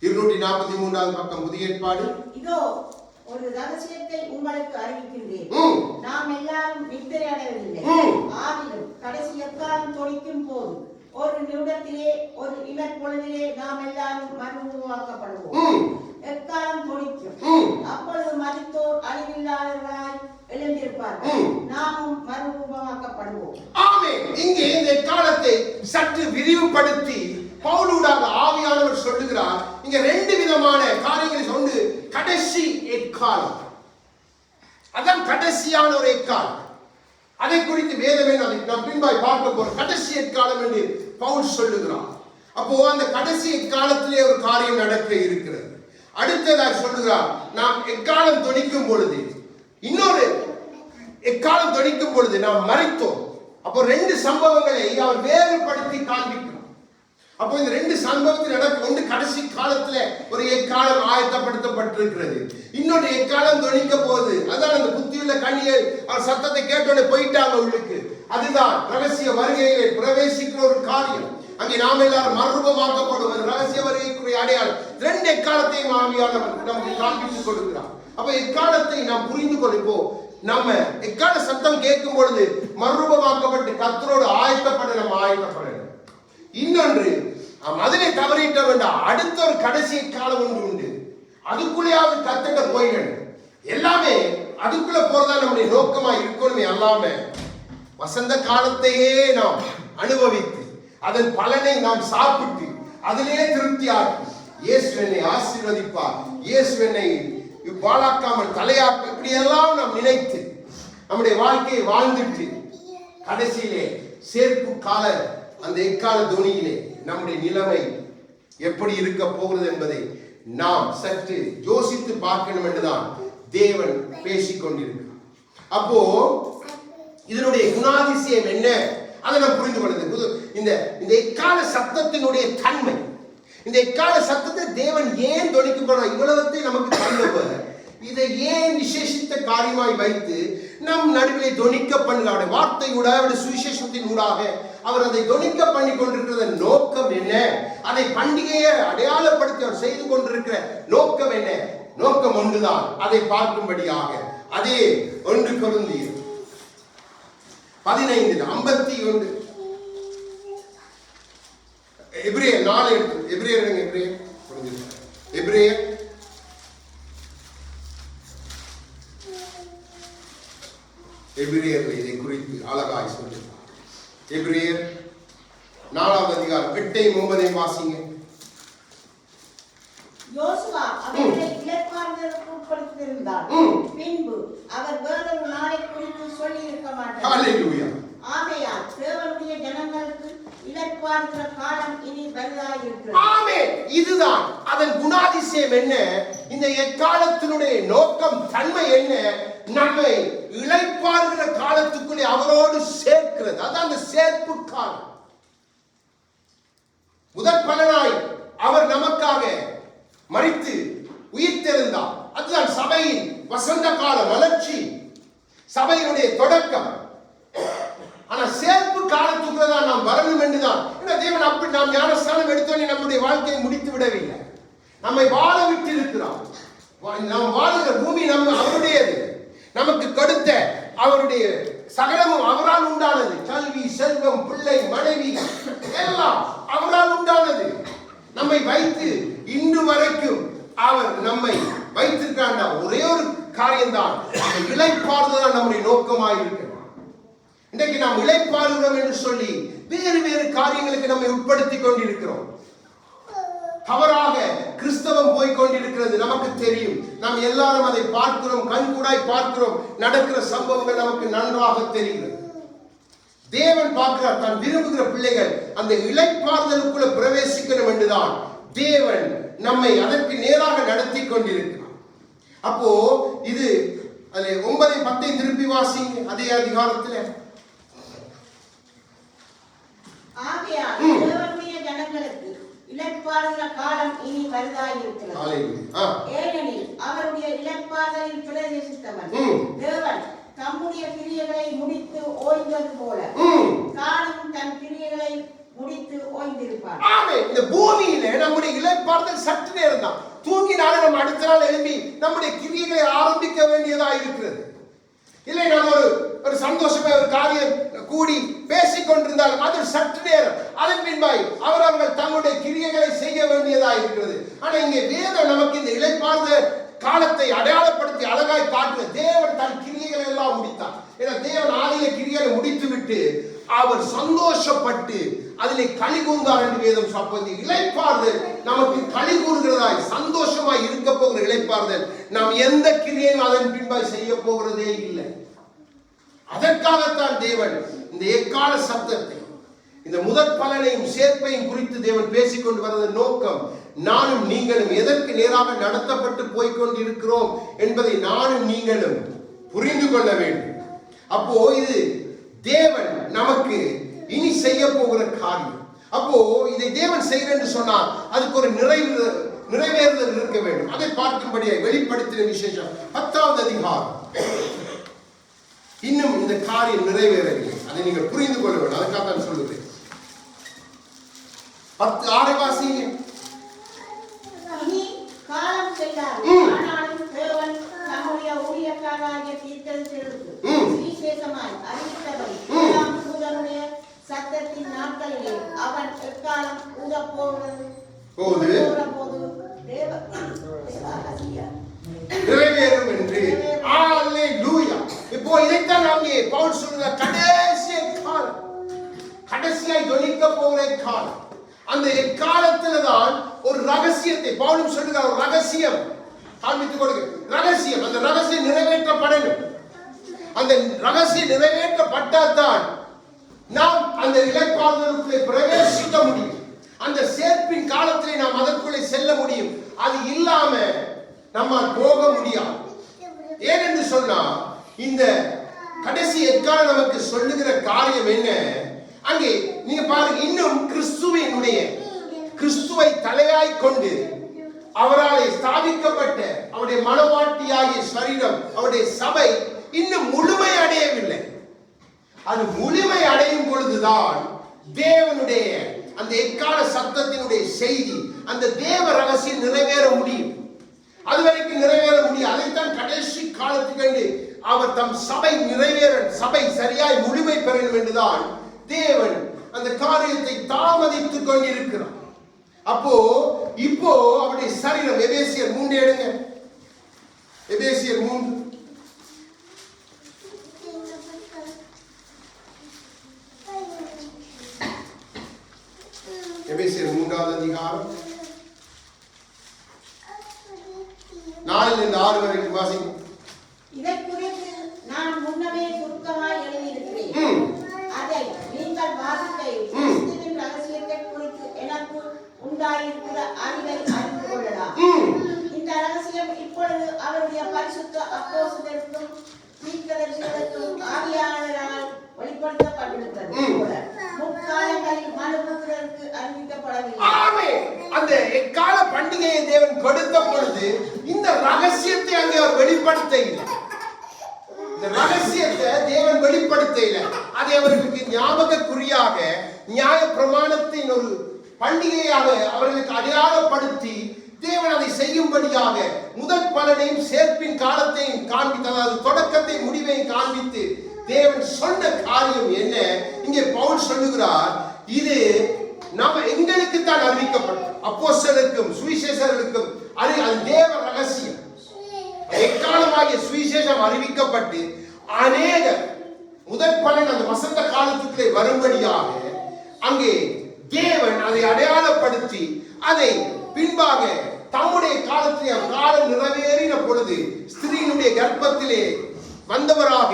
243வது பக்கம் புதிய ஏற்பாடு. இதோ ஒரு ரகசியத்தை உங்களுக்கு அறிவிக்கின்றேன். நாம் எல்லாரும் நித்திரை அடைவதில்லை. ஆகிலும் கடைசி எக்காலம் தொனிக்கும் போது ஒரு நிமிடத்திலே ஒரு இமைப்பொழுதிலே நாம் எல்லாரும் மறுரூபமாக்கப்படுவோம். எக்காலம் தொனிக்கும். அப்பொழுது மரித்தோர் அழிவில்லாதவர்களாய் எழுந்திருப்பார்கள். நாமும் மறுரூபமாக்கப்படுவோம். ஆமென். இங்கே இந்த காலத்தை சற்று விரிவுபடுத்தி பவுலூடாக ஆவியானவர் சொல்லுகிறார். இங்க 2 விதமான காரியங்களை சொந்து. கடைசி எக்காலம், அதான் கடைசியான ஒரு எக்காலம். அதை குறித்து வேதமே நாம் பின்பாய் பார்க்க போறோம். கடைசி எக்காலம் என்று பவுல் சொல்லுகிறார். அப்போ அந்த கடைசி எக்காலத்திலே ஒரு காரியம் நடக்க இருக்கிறது. அடுத்ததாக சொல்லுகிறார், நாம் எக்காலம் தொனிக்கும் பொழுது, இன்னொரு எக்காலம் தொனிக்கும் பொழுது நாம் மரித்தோம். அப்போ 2 சம்பவங்களை அவர் வேறுபடுத்தி காண்பிக்கிறார். அப்போ இந்த 2 சம்பவத்தில் நடக்கும். ஒன்று கடைசி காலத்துல ஒரு எக்காலம் ஆயத்தப்படுத்தப்பட்டிருக்கிறது, இன்னொரு எக்காலம் தொனிக்க போகுது. அதான் அந்த புத்தியுள்ள கண்ணியர் அவர் சத்தத்தை கேட்டோட போயிட்டாங்க உள்ளுக்கு. அதுதான் ரகசிய வருகையிலே பிரவேசிக்கிற ஒரு காரியம். அங்கே நாம் எல்லாரும் மறுரூபமாக்கப்படுவோம். ரகசிய வருகைக்குரிய அடையாளம் 2 எக்காலத்தையும் ஆவியானவர் நமக்கு காண்பித்துக் கொடுக்கிறார். அப்ப எக்காலத்தை நாம் புரிந்து கொள்ளும்போ நம்ம எக்கால சத்தம் கேட்கும் பொழுது மறுரூபமாக்கப்பட்டு கர்த்தரோடு ஆயத்தப்பட நம்ம ஆயத்தப்படணும். இன்னொன்று அதிலே தவறிட்ட வேண்டாம், அடுத்த ஒரு கடைசி காலம் ஒன்று உண்டு. அதுக்குள்ளேயாவது கத்துக்க போயிடணும். எல்லாமே அதுக்குள்ள போறதா நம்முடைய நோக்கமா இருக்கணுமே. அல்லாம வசந்த காலத்தையே நாம் அனுபவித்து அதன் பலனை நாம் சாப்பிட்டு அதிலே திருப்தியாக்கி இயேசு என்னை ஆசீர்வதிப்பார், இயேசு என்னை வாழாக்காமல் தலையாக்க, இப்படி எல்லாம் நாம் நினைத்து நம்முடைய வாழ்க்கையை வாழ்ந்துட்டு கடைசியிலே சேர்ப்பு கால அந்த எக்கால துணியிலே நம்முடைய நிலைமை எப்படி இருக்க போகிறது என்பதை நாம் சற்று யோசித்து பார்க்கணும் என்றுதான் தேவன் பேசிக் கொண்டிருக்கிறார். அப்போ இதனுடைய குணாதிசயம் என்ன அதை நாம் புரிந்து கொள்வது. இந்த எக்கால சத்தத்தினுடைய தன்மை, இந்த எக்கால சத்தத்தை தேவன் ஏன் தொனிக்க போறார், இவ்வளவத்தை நமக்கு தந்தவர் இதை ஏன் விசேஷித்த காரியமாய் வைத்து நம் நடுவிலே தொனிக்க பண்ணுகிறார். வார்த்தையூடாக சுவிசேஷத்தின் ஊடாக அவர் அதை தொனிக்க பண்ணி கொண்டிருக்கிற நோக்கம் என்ன, அதை பண்டிகையை அடையாளப்படுத்தி அவர் செய்து கொண்டிருக்கிற நோக்கம் என்ன? நோக்கம் ஒன்றுதான், அதை பார்க்கும்படியாக. அதே 1 கொரிந்தியர் 15:51 எபிரேயர் 4 எபிரேயர் எபிரேயர் இதை குறித்து அழகாய் சொல்லுகிறார். எபிரேயர் 4வது அதிகாரம் 8-9 வாசிங்க. யோசுவா அவர்களை இளைப்பாறுதலுக்கு உட்படுத்தியிருந்தார். பின்பு அவர் வேறொரு நாளை குறித்து சொல்லி இருக்க மாட்டார். ஹல்லேலூயா. ஆகையால் தேவனுடைய ஜனங்களுக்கு இளைப்பாறுகிற காலம் இனி வருதாயிருக்கிறது. ஆமென். இதுதான் அதன் குணாதிசயம் என்ன, இந்த எக்காலத்தினுடைய நோக்கம் தன்மை என்ன, நம்மை இளைப்பாறுகிற காலத்துக்குள்ளே அவரோடு சேர்க்கிறது. அதான் அந்த சேர்ப்பு காலம். முதற் பலனாய் அவர் நமக்காக மரித்து உயிர்த்தெழுந்தார். அதுதான் சபையின் வசந்த கால வளர்ச்சி, சபையினுடைய தொடக்கம். ஆனா சேர்ப்பு காலத்துக்குள்ள தான் நாம் வரணும் என்றுதான். தேவன் அப்படி நாம் ஞானஸ்தானம் எடுத்தோன்னே நம்முடைய வாழ்க்கையை முடித்து விடவில்லை, நம்மை வாழ விட்டு இருக்கிறார். நாம் வாழுகிற பூமி அவருடையது. நமக்கு கொடுத்த அவருடைய சகலமும் அவரால் உண்டானது. கல்வி, செல்வம், பிள்ளை, மனைவி எல்லாம் அவரால் உண்டானது. நம்மை வைத்து இன்று வரைக்கும் அவர் நம்மை வைத்திருக்காண்ட ஒரே ஒரு காரியம்தான் இளைப்பாறுதல் நம்முடைய நோக்கமாக இருக்கிறது. இன்றைக்கு நாம் இளைப்பாறுகிறோம் என்று சொல்லி வேறு வேறு காரியங்களுக்கு நம்மை உட்படுத்தி கொண்டிருக்கிறோம். தவறாக கிறிஸ்தவம் போய்கொண்டிருக்கிறது நமக்கு தெரியும். நாம் எல்லாரும் அதை பார்க்கிறோம், கண்கூடாய் பார்க்கிறோம். நடக்கிற சம்பவங்கள் நமக்கு நன்றாக தெரிகிறது. தேவன் பார்க்கிறார், தான் விரும்புகிற பிள்ளைகள் அந்த இளைப்பாறுதலுக்குள்ள பிரவேசிக்கணும் என்றுதான் தேவன் நம்மை அதற்கு நேராக நடத்தி கொண்டிருக்கிறார். அப்போ இது 9:10 திருப்பி வாசிங்க அதே அதிகாரத்தில். ஆகையால் தேவனுடைய ஜனங்களுக்கு இளைப்பாறுகிற காலம் இனி வருதாயிருக்கிறது. ஏனெனில் அவருடைய இளைப்பாறுதலில் பிரவேசித்தவன் தேவன் தம்முடைய கிரியைகளை முடித்து ஓய்ந்தது போல காலம் தன் கிரியைகளை முடித்து ஓய்ந்திருப்பார். ஆமென். இந்த பூமியில நம்முடைய இளைப்பாறுதல் சற்று நேரம் தான். தூங்கினாலும் நம்ம அடுத்த நாள் எழும்பி நம்முடைய கிரியைகளை ஆரம்பிக்க வேண்டியதா இருக்கிறது. இல்லை, நம்ம ஒரு சந்தோஷமா ஒரு காரியம் கூடி பேசிக் கொண்டிருந்தாலும் அது சற்று நேரம், அதன் பின்பாய் அவர்கள் தங்களுடைய கிரியைகளை செய்ய வேண்டியதா இருக்கிறது. ஆனா இங்கே வேதம் நமக்கு இந்த இளைப்பாறுதல் காலத்தை அடையாளப்படுத்தி அழகாய் காட்டுற தேவன் தன் கிரியைகளை எல்லாம் முடித்தார். ஏன்னா தேவன் ஆதியில கிரியைகளை முடித்து விட்டு அவர் சந்தோஷப்பட்டு அதிலே களி கூர்ந்தார் என்று வேதம் சொல்வது. இளைப்பாறுதல் நமக்கு களி கூறுகிறதாய் சந்தோஷமாய் இருக்க போகிற இளைப்பாறுதல். நாம் எந்த கிரியையும் அதன் பின்பாய் செய்ய போகிறதே இல்லை. அதற்காகத்தான் தேவன் இந்த எக்கால சத்தத்தை, இந்த முதற் பலனையும் சேர்ப்பையும் குறித்து தேவன் பேசிக்கொண்டு வருவதன் நோக்கம், நானும் நீங்களும் எதற்கு நேராக நடத்தப்பட்டு போய்கொண்டிருக்கிறோம் என்பதை நானும் நீங்களும் புரிந்து கொள்ள வேண்டும். அப்போ இது தேவன் நமக்கு இனி செய்ய போகிற காரியம். அப்போ இதை தேவன் செய்கிறேன் என்று சொன்னால் அதுக்கு ஒரு நிறைவேறுதல் இருக்க வேண்டும். அதை பார்க்கும்படியாக வெளிப்படுத்தின விசேஷம் 10வது அதிகாரம். இன்னும் இந்த காரியம் நிறைவேறவில்லை, அதை நீங்கள் புரிந்து கொள்ள வேண்டும். அதுக்காக தான் சொல்லுகிறேன். 10:6 வாசிங்க. இனி காலம் செல்லாது, ஆனாலும் தேவன் தம்முடைய ஊழியக்காரராகிய தீர்க்கதரிசிகளுக்கு விசேஷமாய் அறிவித்தபடி தூதனுடைய சத்தத்தின் நாட்களிலே அவன் எக்காலம் ஊதப் போது நிறைவேறும் என்று. அல்லேலூயா. இப்போ இதைத்தான் நாம் பவுல் சொல்ற கடைசி காலம், கடைசியாய் ஜொலிக்க போகிற காலம். அந்த எக்காலத்துல தான் ஒரு ரகசியத்தை பவுலும் சொல்லுகிறார். ஒரு ரகசியம் காண்பித்துக் கொடுக்க, ரகசியம். அந்த ரகசியம் நிறைவேற்றப்படணும். அந்த ரகசியம் நிறைவேற்றப்பட்டால்தான் நாம் அந்த இளைப்பாறுதலுக்குள்ளே பிரவேசிக்க முடியும். அந்த சேர்ப்பின் காலத்திலே நாம் அதற்குள்ளே செல்ல முடியும். அது இல்லாம நம்மால் போக முடியாது. ஏனென்று சொன்னா இந்த கடைசி எக்காலம் நமக்கு சொல்லுகிற காரியம் என்ன? அங்கே நீங்க பாருங்க, இன்னும் கிறிஸ்துவை தலையாய் கொண்டு அவரால் ஸ்தாபிக்கப்பட்ட அவருடைய மனவாட்டியாகிய சரீரம், அவருடைய சபை இன்னும் முழுமை அடையவில்லை. அது முழுமை அடையும் பொழுதுதான் தேவனுடைய அந்த எக்கால சத்தத்தினுடைய செய்தி, அந்த தேவ ரகசியம் நிறைவேற முடியும். அதுவரைக்கும் நிறைவேற முடியும். அதைத்தான் கடைசி காலத்துக்கு அவர் தம் சபை நிறைவேற, சபை சரியாய் முழுமை பெறணும் என்றுதான் தேவன் அந்த காரியத்தை தாமதித்துக் கொண்டிருக்கிறார். அப்போ இப்போ அவருடைய சரீரம், எபேசியர் 3 எடுங்க. எபேசியர் 3 எபேசியர் 3வது அதிகாரம் 4 6 வரைக்கும் வாசிக்கும். இதை குறித்து நான் முன்னமே சுருக்கமாய் எழுதியிருக்கிறேன். அதை நீங்கள் வாசிக்கையில் கிறிஸ்துவின் ரகசியத்தை குறித்து எனக்கு உண்டாயிருக்கிற அறிவை அறிந்து கொள்ளலாம். இந்த ரகசியம் இப்பொழுது அவருடைய பரிசுத்த அப்போஸ்தலருக்கும் தீர்க்கதரிசிகளுக்கும் ஆவியானவரால் வெளிப்படுத்தப்பட்டிருக்கிறது போல முற்காலங்களில் மனுபுத்திரருக்கு அறிவிக்கப்படவில்லை. ஆமென். அந்த எக்கால பண்டிகையை தேவன் கொடுத்த பொழுது இந்த ரகசியத்தை அங்கே அவர் வெளிப்படுத்த இல்லை. இந்த ரகசியத்தை தேவன் வெளிப்படுத்த இல்லை. அதை அவர்களுக்கு ஞாபகக்குறியாக நியாய பிரமாணத்தின் ஒரு பண்டிகையாக அவர்களுக்கு அடையாளப்படுத்தி தேவன் அதை செய்யும்படியாக முதல் பலனையும் சேர்ப்பின் காலத்தையும் காண்பித்து, அதாவது தொடக்கத்தை முடிவையும் காண்பித்து தேவன் சொன்ன காரியம் என்ன? இங்கே பவுல் சொல்லுகிறார், இது நாம எங்களுக்கு தான் அறிவிக்கப்பட்டது, அப்போஸ்தலருக்கும் சுவிசேஷர்களுக்கும் அது தேவ ரகசியம். எக்காலமாகிய சுவிசேஷம் அறிவிக்கப்பட்டு அநேக முதல் பலன் அந்த வசந்த காலத்துக்குள்ளே வரும்படியாக அங்கே தேவன் அதை அடையாளப்படுத்தி அதை பின்பாக தம்முடைய காலத்திலே காலம் நிறைவேறின பொழுது ஸ்திரீனுடைய கர்ப்பத்திலே வந்தவராக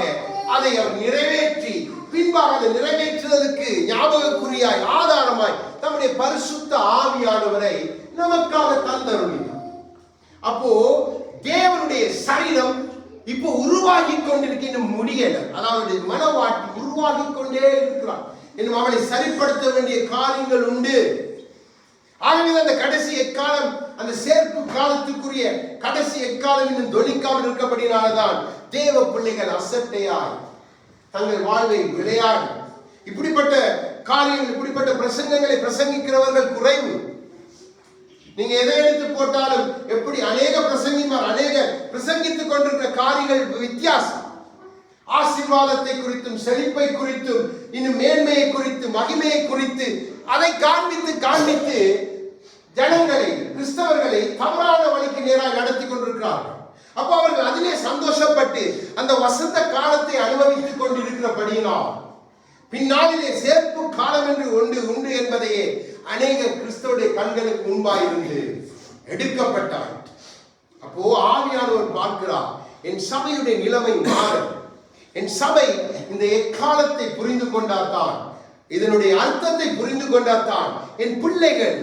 அதை அவர் நிறைவேற்றி பின்பாக அதை நிறைவேற்றுவதற்கு ஞாபகக்குறியாய் ஆதாரமாய் தம்முடைய பரிசுத்த ஆவியானவரை நமக்காக தந்தருளினார். அப்போ தேவனுடைய சரீரம் இப்போ உருவாகி கொண்டிருக்கின்ற முடியல, அதாவது மனவாட்டி உருவாகி கொண்டே இருக்கிறார். இன்னும் அவளை சரிப்படுத்த வேண்டிய காரியங்கள் உண்டு. ஆகவே அந்த கடைசி எக்காலம், அந்த சேர்ப்பு காலத்துக்குரிய கடைசி எக்காலம் இன்னும் தொனிக்காமல் இருக்கப்படினால்தான் தேவ பிள்ளைகள் அசட்டையாய் தங்கள் வாழ்வை விளையாடி இப்படிப்பட்ட காரியங்கள், இப்படிப்பட்ட பிரசங்கங்களை பிரசங்கிக்கிறவர்கள் குறைவு. நீங்க எதை எடுத்து போட்டாலும் எப்படி அநேக பிரசங்கிமார் அநேக பிரசங்கித்துக் கொண்டிருக்கிற காரியங்கள் வித்தியாசம். ஆசீர்வாதத்தை குறித்தும் செழிப்பை குறித்தும் இன்னும் மேன்மையை குறித்து மகிமையை குறித்து அதை காண்பித்து ஜனங்களை, கிறிஸ்தவர்களை தவறான வழிக்கு நேராக நடத்தி கொண்டிருக்கிறார்கள். அப்ப அவர்கள் அதிலே சந்தோஷப்பட்டு அந்த வசந்த காலத்தை அனுபவித்துக் கொண்டிருக்கிறபடியினால் பின்னாளிலே சேர்ப்பு காலம் என்று உண்டு என்பதையே அநேக கிறிஸ்தவருடைய கண்களுக்கு முன்பாயிருந்து எடுக்கப்பட்டார். அப்போ ஆவியானவர் பார்க்கிறார், என் சபையுடைய நிலைமை மாறும். என் சபை இந்த எக்காலத்தை புரிந்து கொண்டால்தான், இதனுடைய அர்த்தத்தை புரிந்து கொண்டால்தான், என் பிள்ளைகள்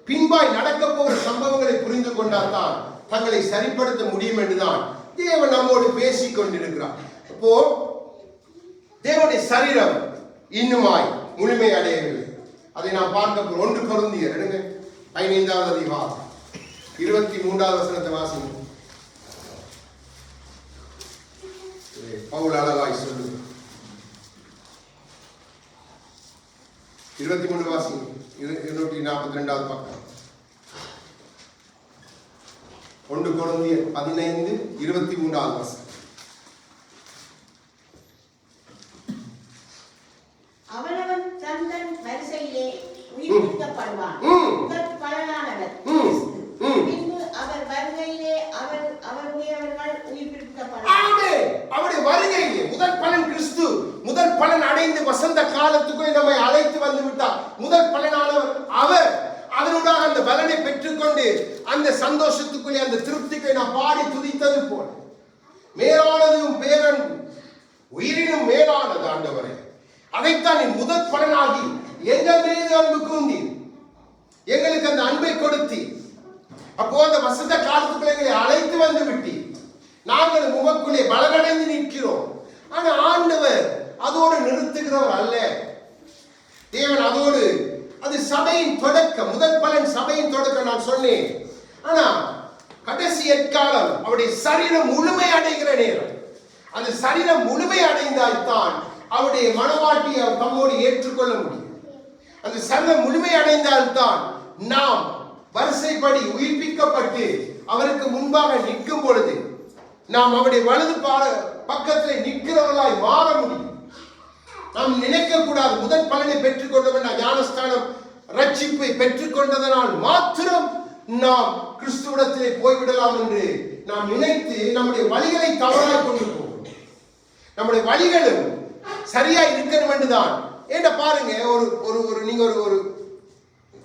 பின்பாய் நடக்க போகிற சம்பவங்களை புரிந்து கொண்டால்தான் தங்களை சரிப்படுத்த முடியும் என்றுதான் தேவன் நம்மோடு பேசிக் கொண்டிருக்கிறார். அப்போ தேவனுடைய சரீரம் இன்னுமாய் முழுமை அடையவில்லை. அதை நாம் பார்க்க போறோம். 1 கொரிந்தியர் 15வது அதிகாரம் 23வது வசனத்தை வாசிங்க. பவுல் அழகாய் சொல்லுங்க. 23 வாசிங்க. 242வது பக்கம். 1 கொரிந்தியர் 15:23வது வசனம். அவனவன் தந்தன் வரிசையிலே உயிர்ப்பிக்கப்படுவான். முதற் பலனானவர் பின்பு அவர் வருகையிலே அவருடையவர்கள் உயிர்ப்பிக்கப்படுவார்கள். அவருடைய வருகையிலே முதல் பலன் கிறிஸ்து முதல் பலன் அடைந்து வசந்த காலத்துக்குள்ளே நம்மை அழைத்து வந்து விட்டார். முதல் பலனானவர் அவர். அதனுடன் அந்த பலனை பெற்றுக்கொண்டு அந்த சந்தோஷத்துக்குள்ளே அந்த திருப்திக்கு நாம் பாடி துதித்தது போல மேலானதும் பேரன்பு உயிரினும் மேலானது ஆண்டவரே, அதைத்தான் என் முதற் பலனாகி எங்கள் மீது அன்பு கூர்ந்தீர், எங்களுக்கு அந்த அன்பை கொடுத்தி. அப்போ அந்த வசந்த காலத்துக்குள்ளே எங்களை அழைத்து வந்து விட்டீர். நாங்கள் உமக்குள்ளே பலனடைந்து நிற்கிறோம். ஆனா ஆண்டவர் அதோடு நிறுத்துகிறவர் அல்ல. தேவன் அதோடு, அது சபையின் தொடக்கம், முதல் பலன் சபையின் தொடக்கம் நான் சொன்னேன். ஆனா கடைசி எக்காலம் அவருடைய சரீரம் முழுமை அடைகிற நேரம். அந்த சரீரம் முழுமை அடைந்தால்தான் அவருடைய மனவாட்டியை அவர் தம்மோடு ஏற்றுக்கொள்ள முடியும். அந்த சரீரம் முழுமை அடைந்தால்தான் நாம் வரிசைப்படி உயிர்ப்பிக்கப்பட்டு அவருக்கு முன்பாக நிற்கும் பொழுது நாம் அவருடைய வலது பக்கத்தில் நிற்கிறவர்களாய் மாற முடியும். நாம் நினைக்க கூடாது முதல் பலனை பெற்றுக் கொண்டவன் ஞானஸ்தானம் ரட்சிப்பை பெற்றுக் கொண்டதனால் மாத்திரம் நாம் கிறிஸ்துவிடத்திலே போய்விடலாம் என்று நாம் நினைத்து நம்முடைய வழிகளை தவறாக கொண்டு போவோம். நம்முடைய வழிகளும் சரியா இருக்கணும் என்றுதான். ஏன்டா பாருங்க, ஒரு நீங்க ஒரு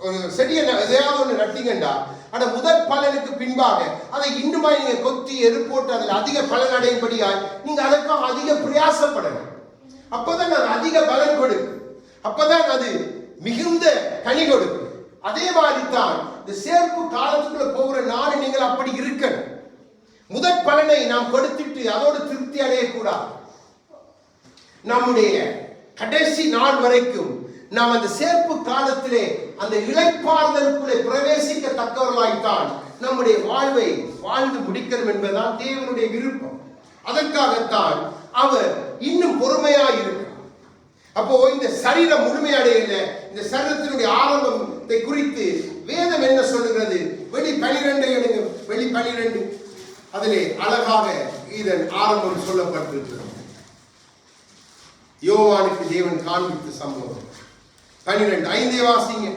ஒரு செடியை எதையாவது ஒன்று நட்டீங்கண்டா ஆனா முதல் பலனுக்கு பின்பாக அதை இன்னுமா நீங்க கொத்தி எருப்போட்டு அதில் அதிக பலன் அடையும்படியாய் நீங்க அதற்காக அதிக பிரயாசப்படணும். அப்பதான் அது அதிக பலன் கொடுக்கும், அப்பதான் அது மிகுந்த கனி கொடுக்கும். அதே மாதிரி தான் இந்த சேர்ப்பு காலத்துக்குள்ள போகிற நாள் நீங்கள் அப்படி இருக்கணும். முதற் பலனை நாம் கொடுத்துட்டு அதோடு திருப்தி அடையக்கூடாது. நம்முடைய கடைசி நாள் வரைக்கும் நாம் அந்த சேர்ப்பு காலத்திலே அந்த இளைப்பாறுதலுக்குள்ளே பிரவேசிக்கத்தக்கவர்களாய்த்தான் நம்முடைய வாழ்வை வாழ்ந்து முடிக்கணும் என்பதுதான் தேவனுடைய விருப்பம். அதற்காகத்தான் அவர் இன்னும் பொறுமையாய் இருக்கிறார். அப்போ இந்த சரீரம் முழுமையடையல, இந்த சரீரத்தினுடைய ஆரம்பத்தை குறித்து வேதம் என்ன சொல்லுகிறது? வெளி 12 எடுங்க, வெளி 12 அதிலே அழகாக இதன் ஆரம்பம் சொல்லப்பட்டிருக்கிறது. யோவானுக்கு தேவன் காண்பித்த சம்பவம் 12 5 வாசிங்க.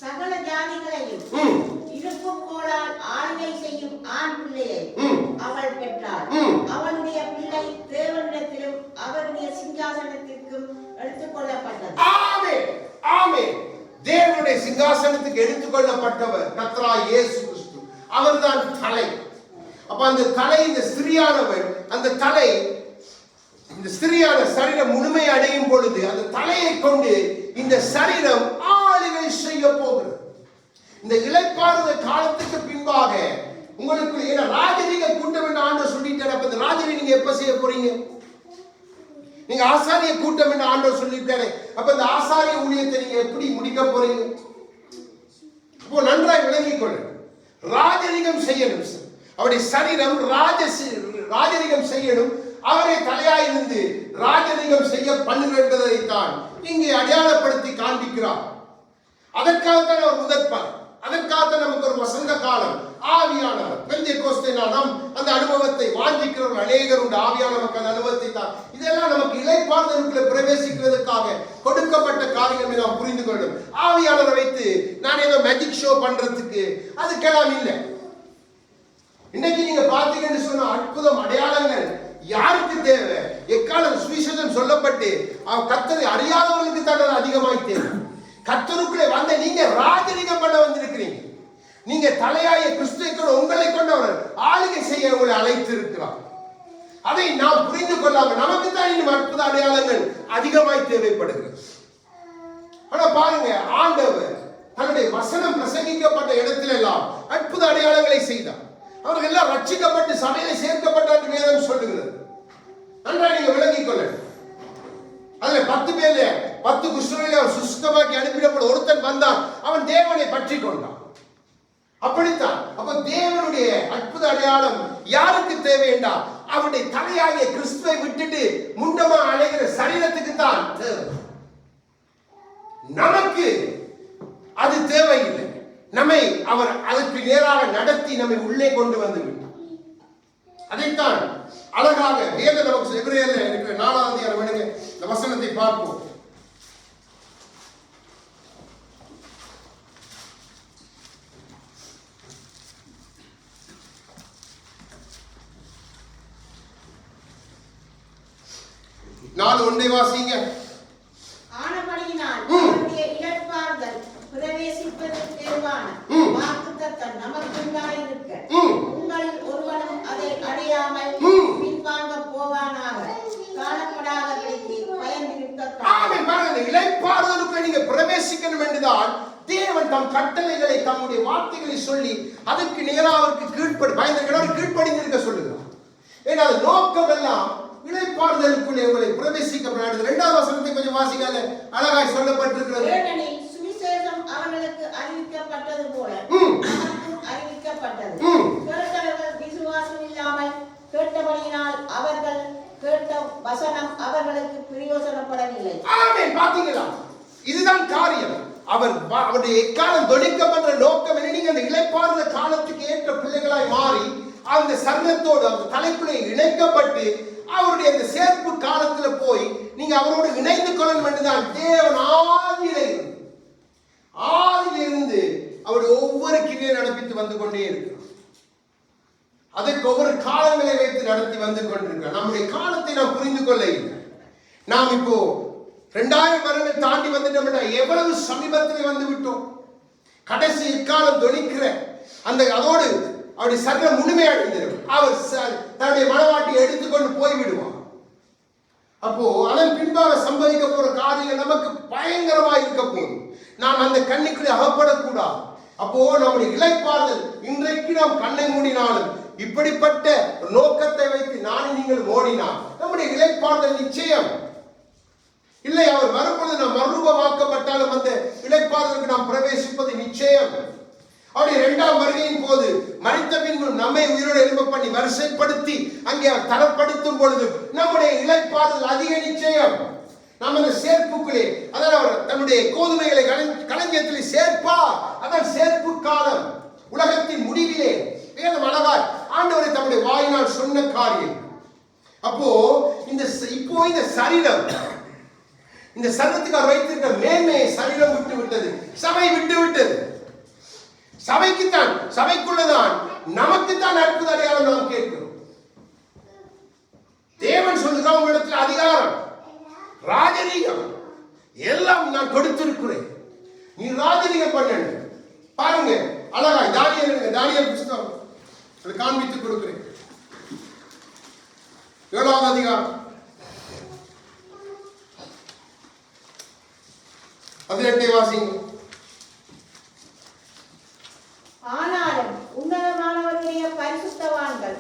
சகல ஜாதிகளையும் இழுப்புக் கோலால் ஆளுகை செய்யும் ஆண் பிள்ளையை அவள் பெற்றாள். அவளுடைய பிள்ளை தேவனிடத்திலும் அவருடைய சிங்காசனத்திற்கும் எடுத்துக் கொள்ளப்பட்டது. ஆமென், ஆமென். தேவனுடைய சிங்காசனத்துக்கு எடுத்துக்கொள்ளப்பட்டவர் கர்த்தராகிய இயேசு கிறிஸ்து. அவர்தான் தலை. அப்ப அந்த தலை, இந்த ஸ்திரியானவர், அந்த தலை, இந்த ஸ்திரியான சரீரம் முழுமை அடையும் பொழுது அந்த தலையை கொண்டு இந்த சரீரம் ஆளுகை செய்ய போகிறது. இந்த இளைப்பாறுதல் காலத்துக்கு பின்பாக உங்களுக்கு ராஜரீக கூட்டம் என்று ஆண்டவர் சொல்லிட்டார். அப்ப இந்த ராஜரீக நீங்க எப்ப செய்ய போறீங்க? நீங்க ஆசாரிய கூட்டம் என்று ஆண்டவர் சொல்லிட்டாரு. அப்ப இந்த ஆசாரிய ஊழியத்தை நீங்க எப்படி முடிக்க போறீங்க? இப்போ நன்றாய் விளங்கிக் கொள்ள, ராஜரீகம் செய்யணும். அவருடைய சரீரம் ராஜரீகம் செய்யணும். அவரை தலையாயிருந்து ராஜரீகம் செய்ய பண்ணுகிறதைத்தான் இங்கே அடையாளப்படுத்தி காண்பிக்கிறார். அதற்காகத்தான் அவர் முதற்பார். அதற்காகத்தான் நமக்கு ஒரு வசந்த காலம் ஆவியானவர் பெந்தெகோஸ்தே நாளும் அந்த அனுபவத்தை வாஞ்சிக்கிறவர்கள் அநேகர் உண்டு. ஆவியான மக்கள் அனுபவத்தை தான் இதெல்லாம் நமக்கு இளைப்பாறுதலுக்குள்ள பிரவேசிக்கிறதுக்காக கொடுக்கப்பட்ட காரியங்களை நாம் புரிந்து கொள்ளும். ஆவியானவரை வைத்து நான் ஏதோ மேஜிக் ஷோ பண்றதுக்கு அதுக்கெல்லாம் இல்லை. இன்னைக்கு நீங்க பாத்தீங்கன்னு சொன்ன அற்புதம் அடையாளங்கள் யாருக்கு தேவை? எக்காலம் சுவிசேஷம் சொல்லப்பட்டு கர்த்தரை அறியாதவர்களுக்கு தான் அதிகமாய் தேவை. கர்த்தருக்குள்ளே வந்த நீங்க ராஜரீகம் பண்ண வந்திருக்கிறீங்க. நீங்க தலையாய கிறிஸ்துவை உங்களை கொண்டவர் ஆளுகை செய்ய உங்களை அழைத்து இருக்கிறார். அதை நாம் புரிந்து கொள்ளாம நமக்கு தான் இன்னும் அற்புத அடையாளங்கள் அதிகமாய் தேவைப்படுகிறது. ஆனா பாருங்க, ஆண்டவர் தன்னுடைய வசனம் பிரசங்கிக்கப்பட்ட இடத்துல எல்லாம் அற்புத அடையாளங்களை செய்தார். அவர்கள் எல்லாம் ரட்சிக்கப்பட்டு சபையில சேர்க்கப்பட்டார் வேதம் சொல்லுகிறது. நன்றாக நீங்க விளங்கிக் கொள்ள. அதுல 10 பேர்ல 10 குஷ்டரோகிகளை அவர் சுஸ்தமாக்கி அனுப்பினப்பட ஒருத்தன் வந்தான், அவன் தேவனை பற்றி கொண்டான். அப்படித்தான் அப்ப தேவனுடைய அற்புத அடையாளம் யாருக்கு தேவை என்றால் அவருடைய தலையாகிய கிறிஸ்துவை விட்டுட்டு முண்டமா அழைகிற சரீரத்துக்கு தான் தேவை. நமக்கு அது தேவையில்லை. நம்மை அவர் அதற்கு நேராக நடத்தி நம்மை உள்ளே கொண்டு வந்து விட்டார். அதைத்தான் அழகாக வேதம் நமக்கு எபிரேயர்ல இருக்கிற 4ஆம் அதிகாரம் இந்த வசனத்தை பார்ப்போம். நாலு ஒன்றை வாசிங்க. ஆனபடியினால் அவருடைய இளைப்பாறுதல் பிரவேசிப்பதற்கு தேவான வாக்குத்தத்தம் நமக்குண்டாயிருக்க உங்களில் ஒருவனும் அதை அடையாமல் பின்வாங்க போவானாக காணப்படாதபடிக்கு பயந்திருக்க. ஆமென். பாருங்க, இளைப்பாறுதலுக்கு நீங்க பிரவேசிக்கணும் என்றுதான் தேவன் தம் கட்டளைகளை தம்முடைய வார்த்தைகளை சொல்லி அதற்கு நேராக அவருக்கு கீழ்ப்படிந்திருக்க சொல்லுகிறார். ஏன்னா அது நோக்கம் எல்லாம் இளைப்பாறுதலுக்குள்ளே உங்களை பிரவேசிக்கப்படாது. 2ஆம் வசனத்தை கொஞ்சம் வாசிக்கால அழகாய் சொல்லப்பட்டிருக்கிறது. சுவிசேஷம் அவர்களுக்கு அறிவிக்கப்பட்டது போல நமக்கும் அறிவிக்கப்பட்டது. கேட்டவர்கள் விசுவாசம் இல்லாமல் கேட்டபடியினால் அவர்கள் கேட்ட வசனம் அவர்களுக்கு பிரயோசனப்படவில்லை. ஆமென். பாத்தீங்களா, இதுதான் காரியம். அவருடைய எக்காலம் தொழிக்கப்படுற நோக்கம் என்ன? நீங்க அந்த இளைப்பாறுதல் காலத்துக்கு ஏற்ற பிள்ளைகளாய் மாறி அந்த சர்ணத்தோடு அந்த தலைக்குள்ளே இணைக்கப்பட்டு அவருடைய அந்த சேர்ப்பு காலத்துல போய் நீங்க அவரோடு இணைந்து கொள்ளணும் என்றுதான் தேவன் ஆதியிலிருந்து அவருடைய ஒவ்வொரு கிரியை நடப்பித்து வந்து கொண்டே இருக்கிறார். அதற்கு ஒவ்வொரு காலங்களை வைத்து நடத்தி வந்து கொண்டிருக்கிறார். நம்முடைய காலத்தை நாம் புரிந்து கொள்ள இல்லை. நாம் இப்போ 2000 வருடங்கள் தாண்டி வந்துட்டோம். எவ்வளவு சமீபத்தில் வந்து விட்டோம். கடைசி இக்காலம் தொனிக்கிற அந்த அதோடு அவருடைய சர்வ முழுமையடைந்திருக்கும். அவர் தன்னுடைய மனவாட்டியை எடுத்துக்கொண்டு போய்விடுவார். அப்போ அதன் பின்பாக சம்பவிக்க போற காரியம் நமக்கு பயங்கரமா இருக்க போகுது. நாம் அந்த கண்ணிக்குள்ளே அகப்படக்கூடாது. அப்போ நம்முடைய இளைப்பாறுதல் இன்றைக்கு நாம் கண்ணை மூடினாலும் இப்படிப்பட்ட நோக்கத்தை வைத்து நானும் நீங்கள் ஓடினால் நம்முடைய இளைப்பாறுதல் நிச்சயம் இல்லை. அவர் வரும்பொழுது நாம் மறுரூபமாக்கப்பட்டாலும் அந்த இளைப்பாறுதலுக்கு நாம் பிரவேசிப்பது நிச்சயம். அவருடைய 2ஆம் வருகையின் போது மரித்த பின்பு நம்மை உயிரோடு எழும்ப பண்ணி வரிசைப்படுத்தி அங்கே அவர் தரப்படுத்தும் பொழுது நம்முடைய இளைப்பாறுதல் அதிக நிச்சயம். நாம் அந்த சேர்ப்புக்குள்ளே அதான் அவர் தன்னுடைய கோதுமைகளை களஞ்சியத்திலே சேர்ப்பார். அதான் சேர்ப்பு காலம். உலகத்தின் முடிவிலே வேதம் அழகாய் ஆண்டவரை தம்முடைய வாயினால் சொன்ன காரியம். அப்போ இந்த சரீரம், இந்த சரீரத்துக்கு அவர் வைத்திருக்கிற மேன்மையை சரீரம் விட்டு விட்டது, சபை விட்டு விட்டது. சபைக்குத்தான், சபைக்குள்ளதான் நமக்குத்தான் அற்புத அடையாளம் நாம் கேட்கிறோம். தேவன் சொல்லுகிறார், உங்களிடத்தில் அதிகாரம், ராஜரீகம் எல்லாம் நான் கொடுத்திருக்கிறேன், நீ ராஜரீகம் பண்ண. பாருங்க அழகாய் தானியேல் புத்தகம் காண்பித்துக் கொடுக்கிறேன். 7ஆம் அதிகாரம் 18 வாசிங்க. ஆனாலும் உன்னதமானவருடைய பரிசுத்தவான்கள்